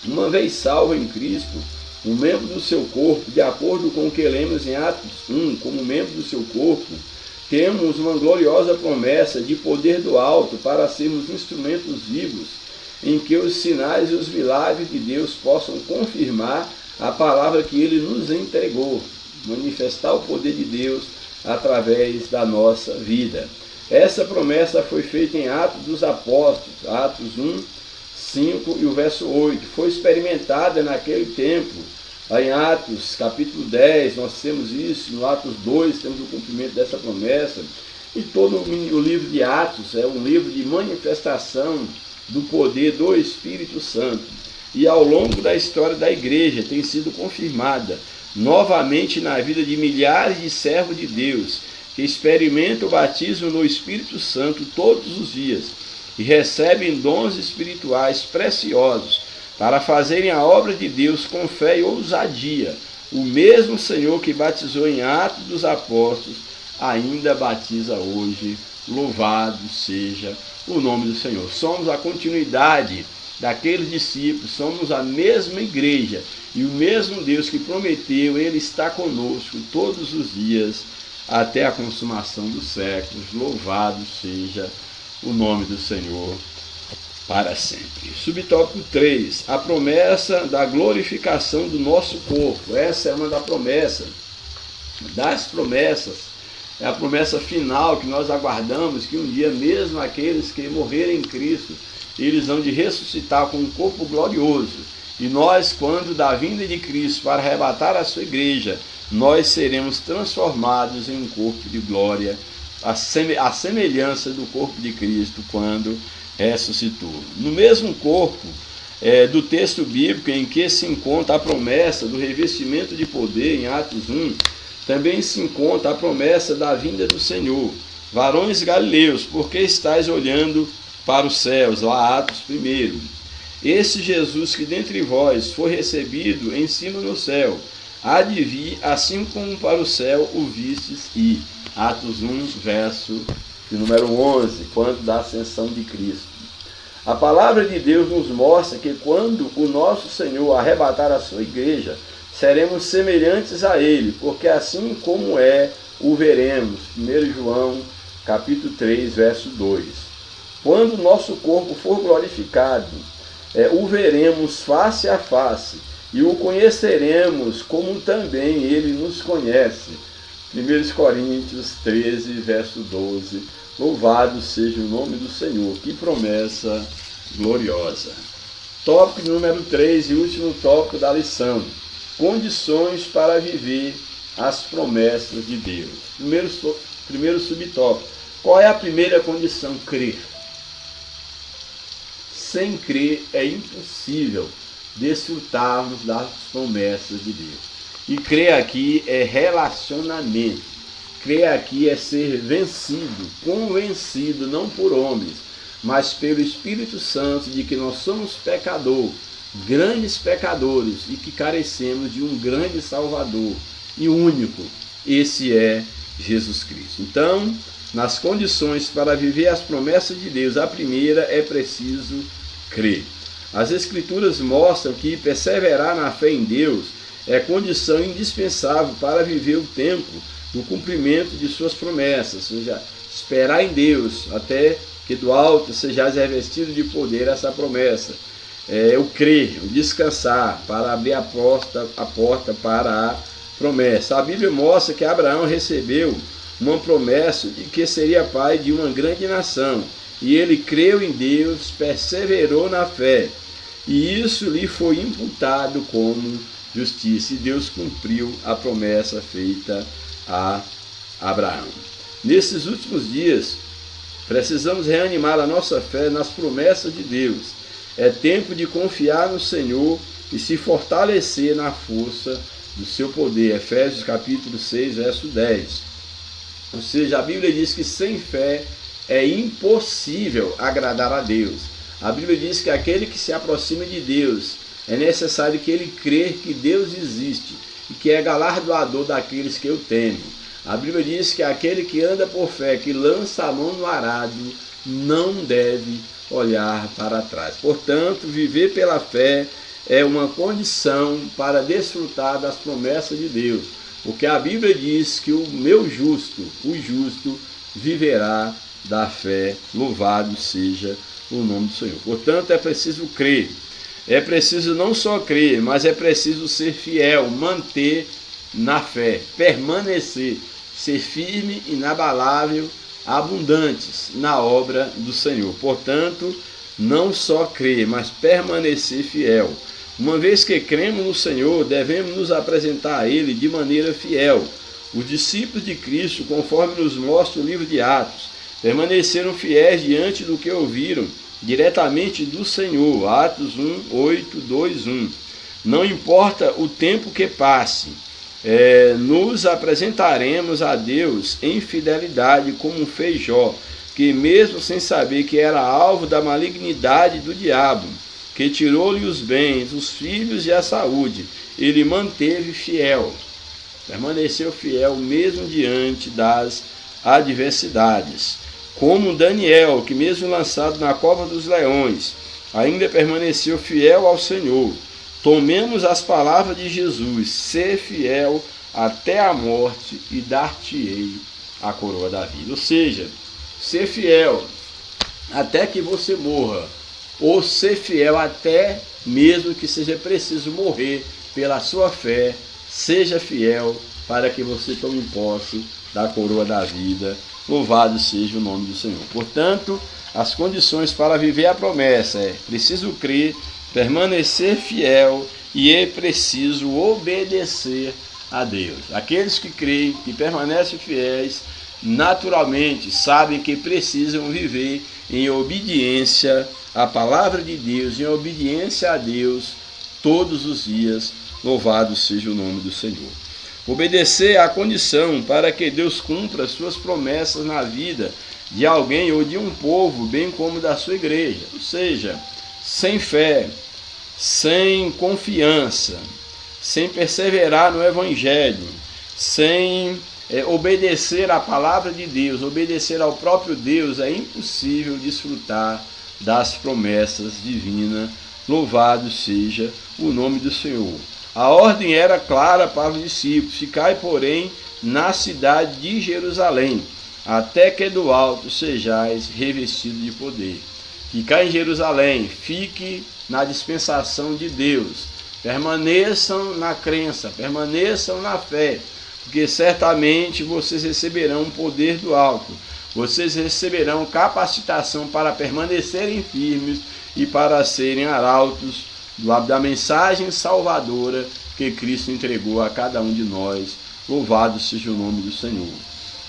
Uma vez salvo em Cristo, um membro do seu corpo, de acordo com o que lemos em Atos 1, como membro do seu corpo, temos uma gloriosa promessa de poder do alto para sermos instrumentos vivos em que os sinais e os milagres de Deus possam confirmar a palavra que Ele nos entregou, manifestar o poder de Deus através da nossa vida. Essa promessa foi feita em Atos dos Apóstolos, Atos 1, 5 e o verso 8, foi experimentada naquele tempo. Em Atos capítulo 10 nós temos isso, no Atos 2 temos o cumprimento dessa promessa, e todo o livro de Atos é um livro de manifestação do poder do Espírito Santo, e ao longo da história da igreja tem sido confirmada novamente na vida de milhares de servos de Deus que experimentam o batismo no Espírito Santo todos os dias e recebem dons espirituais preciosos para fazerem a obra de Deus com fé e ousadia. O mesmo Senhor que batizou em Atos dos Apóstolos ainda batiza hoje. Louvado seja o nome do Senhor. Somos a continuidade daqueles discípulos, somos a mesma igreja, e o mesmo Deus que prometeu, Ele está conosco todos os dias até a consumação dos séculos. Louvado seja o nome do Senhor para sempre. Subtópico 3, a promessa da glorificação do nosso corpo. Essa é uma das promessas, é a promessa final que nós aguardamos, que um dia mesmo aqueles que morrerem em Cristo, eles vão de ressuscitar com um corpo glorioso. E nós, quando da vinda de Cristo para arrebatar a sua igreja, nós seremos transformados em um corpo de glória, a semelhança do corpo de Cristo quando ressuscitou. No mesmo corpo do texto bíblico em que se encontra a promessa do revestimento de poder, em Atos 1, também se encontra a promessa da vinda do Senhor. Varões galileus, porque estáis olhando para os céus, lá Atos 1. Esse Jesus que dentre vós foi recebido em cima no céu, há de vir, assim como para o céu o vistes ir. Atos 1, verso de número 11, quando da ascensão de Cristo. A palavra de Deus nos mostra que quando o nosso Senhor arrebatar a sua igreja, seremos semelhantes a Ele, porque assim como o veremos. 1 João, capítulo 3, verso 2. Quando o nosso corpo for glorificado, o veremos face a face, e o conheceremos como também Ele nos conhece. 1 Coríntios 13, verso 12. Louvado seja o nome do Senhor, que promessa gloriosa. Tópico número 3 e último tópico da lição. Condições para viver as promessas de Deus. Primeiro subtópico. Qual é a primeira condição? Crer. Sem crer é impossível desfrutarmos das promessas de Deus. E crer aqui é relacionamento. Crer aqui é ser vencido, convencido, não por homens, mas pelo Espírito Santo, de que nós somos pecadores, grandes pecadores, e que carecemos de um grande Salvador e único. Esse é Jesus Cristo. Então, nas condições para viver as promessas de Deus, a primeira é preciso crer. As Escrituras mostram que perseverar na fé em Deus é condição indispensável para viver o tempo do cumprimento de suas promessas, ou seja, esperar em Deus até que do alto sejais revestido de poder. Essa promessa o crer, o descansar, para abrir a porta para a promessa. A Bíblia mostra que Abraão recebeu uma promessa de que seria pai de uma grande nação, e ele creu em Deus, perseverou na fé, e isso lhe foi imputado como justiça, e Deus cumpriu a promessa feita a Abraão. Nesses últimos dias, precisamos reanimar a nossa fé nas promessas de Deus. É tempo de confiar no Senhor e se fortalecer na força do seu poder. Efésios capítulo 6, verso 10. Ou seja, a Bíblia diz que sem fé é impossível agradar a Deus. A Bíblia diz que aquele que se aproxima de Deus, é necessário que ele crer que Deus existe e que é galardoador daqueles que o temem. A Bíblia diz que aquele que anda por fé, que lança a mão no arado, não deve olhar para trás. Portanto, viver pela fé é uma condição para desfrutar das promessas de Deus, porque a Bíblia diz que o justo, viverá da fé. Louvado seja o nome do Senhor. Portanto, é preciso crer. É preciso não só crer, mas é preciso ser fiel, manter na fé, permanecer, ser firme, inabalável, abundantes na obra do Senhor. Portanto, não só crer, mas permanecer fiel. Uma vez que cremos no Senhor, devemos nos apresentar a Ele de maneira fiel. Os discípulos de Cristo, conforme nos mostra o livro de Atos, permaneceram fiéis diante do que ouviram diretamente do Senhor. Atos 1, 8, 2, 1. Não importa o tempo que passe, nos apresentaremos a Deus em fidelidade, como fez Jó, que mesmo sem saber que era alvo da malignidade do diabo, que tirou-lhe os bens, os filhos e a saúde, ele manteve fiel, permaneceu fiel mesmo diante das adversidades. Como Daniel, que mesmo lançado na cova dos leões, ainda permaneceu fiel ao Senhor. Tomemos as palavras de Jesus: ser fiel até a morte e dar-te-ei a coroa da vida. Ou seja, ser fiel até que você morra, ou ser fiel até mesmo que seja preciso morrer pela sua fé. Seja fiel para que você tome posse da coroa da vida. Louvado seja o nome do Senhor. Portanto, as condições para viver a promessa é preciso crer, permanecer fiel e é preciso obedecer a Deus. Aqueles que creem, que permanecem fiéis, naturalmente sabem que precisam viver em obediência à palavra de Deus, em obediência a Deus todos os dias. Louvado seja o nome do Senhor. Obedecer é a condição para que Deus cumpra suas promessas na vida de alguém ou de um povo, bem como da sua igreja. Ou seja, sem fé, sem confiança, sem perseverar no Evangelho, sem obedecer à palavra de Deus, obedecer ao próprio Deus, é impossível desfrutar das promessas divinas. Louvado seja o nome do Senhor. A ordem era clara para os discípulos: ficai, porém, na cidade de Jerusalém, até que do alto sejais revestidos de poder. Ficai em Jerusalém, fique na dispensação de Deus, permaneçam na crença, permaneçam na fé, porque certamente vocês receberão o poder do alto, vocês receberão capacitação para permanecerem firmes e para serem arautos da mensagem salvadora que Cristo entregou a cada um de nós. Louvado seja o nome do Senhor.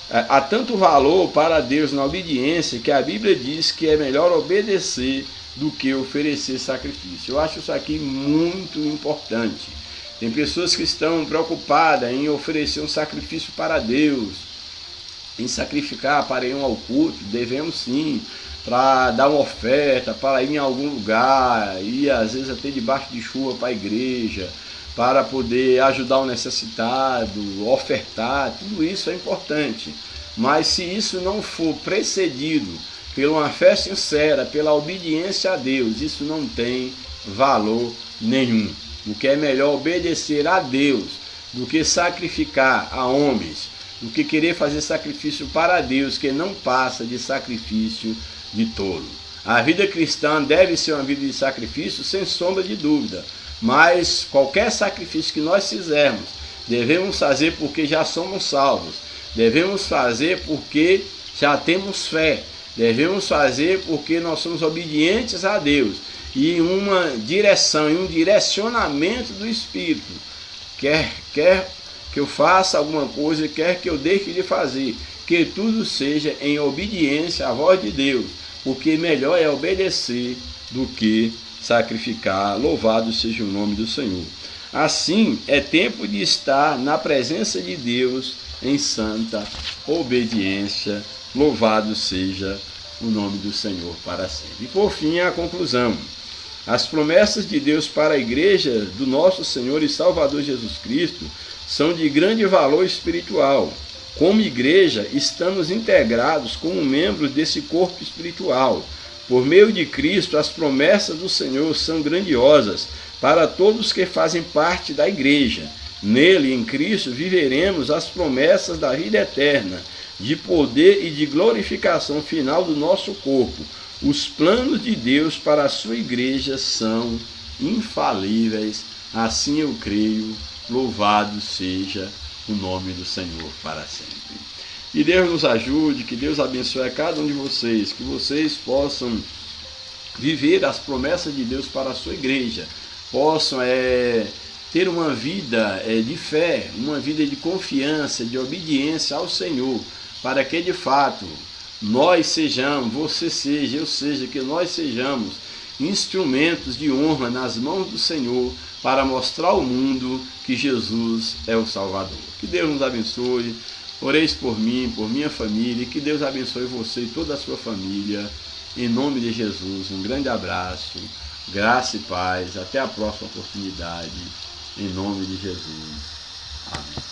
Há tanto valor para Deus na obediência que a Bíblia diz que é melhor obedecer do que oferecer sacrifício. Eu acho isso aqui muito importante. Tem pessoas que estão preocupadas em oferecer um sacrifício para Deus, em sacrificar para ir ao culto. Devemos sim, para dar uma oferta, para ir em algum lugar, ir às vezes até debaixo de chuva para a igreja, para poder ajudar o necessitado, ofertar. Tudo isso é importante. Mas se isso não for precedido por uma fé sincera, pela obediência a Deus, isso não tem valor nenhum. O que é melhor obedecer a Deus do que sacrificar a homens, do que querer fazer sacrifício para Deus, que não passa de sacrifício de tolo. A vida cristã deve ser uma vida de sacrifício, sem sombra de dúvida, mas qualquer sacrifício que nós fizermos, devemos fazer porque já somos salvos, devemos fazer porque já temos fé, devemos fazer porque nós somos obedientes a Deus, e uma direção, e um direcionamento do Espírito, quer que eu faça alguma coisa, quer que eu deixe de fazer, que tudo seja em obediência à voz de Deus, porque melhor é obedecer do que sacrificar. Louvado seja o nome do Senhor. Assim, é tempo de estar na presença de Deus em santa obediência. Louvado seja o nome do Senhor para sempre. E por fim, a conclusão. As promessas de Deus para a igreja do nosso Senhor e Salvador Jesus Cristo são de grande valor espiritual. Como igreja, estamos integrados como membros desse corpo espiritual. Por meio de Cristo, as promessas do Senhor são grandiosas para todos que fazem parte da igreja. Nele, em Cristo, viveremos as promessas da vida eterna, de poder e de glorificação final do nosso corpo. Os planos de Deus para a sua igreja são infalíveis. Assim eu creio. Louvado seja o nome do Senhor para sempre. Que Deus nos ajude, que Deus abençoe a cada um de vocês, que vocês possam viver as promessas de Deus para a sua igreja, possam ter uma vida de fé, uma vida de confiança, de obediência ao Senhor, para que de fato nós sejamos, você seja, eu seja, que nós sejamos instrumentos de honra nas mãos do Senhor, para mostrar ao mundo que Jesus é o Salvador. Que Deus nos abençoe. Oreis por mim, por minha família, e que Deus abençoe você e toda a sua família. Em nome de Jesus, um grande abraço, graça e paz. Até a próxima oportunidade. Em nome de Jesus. Amém.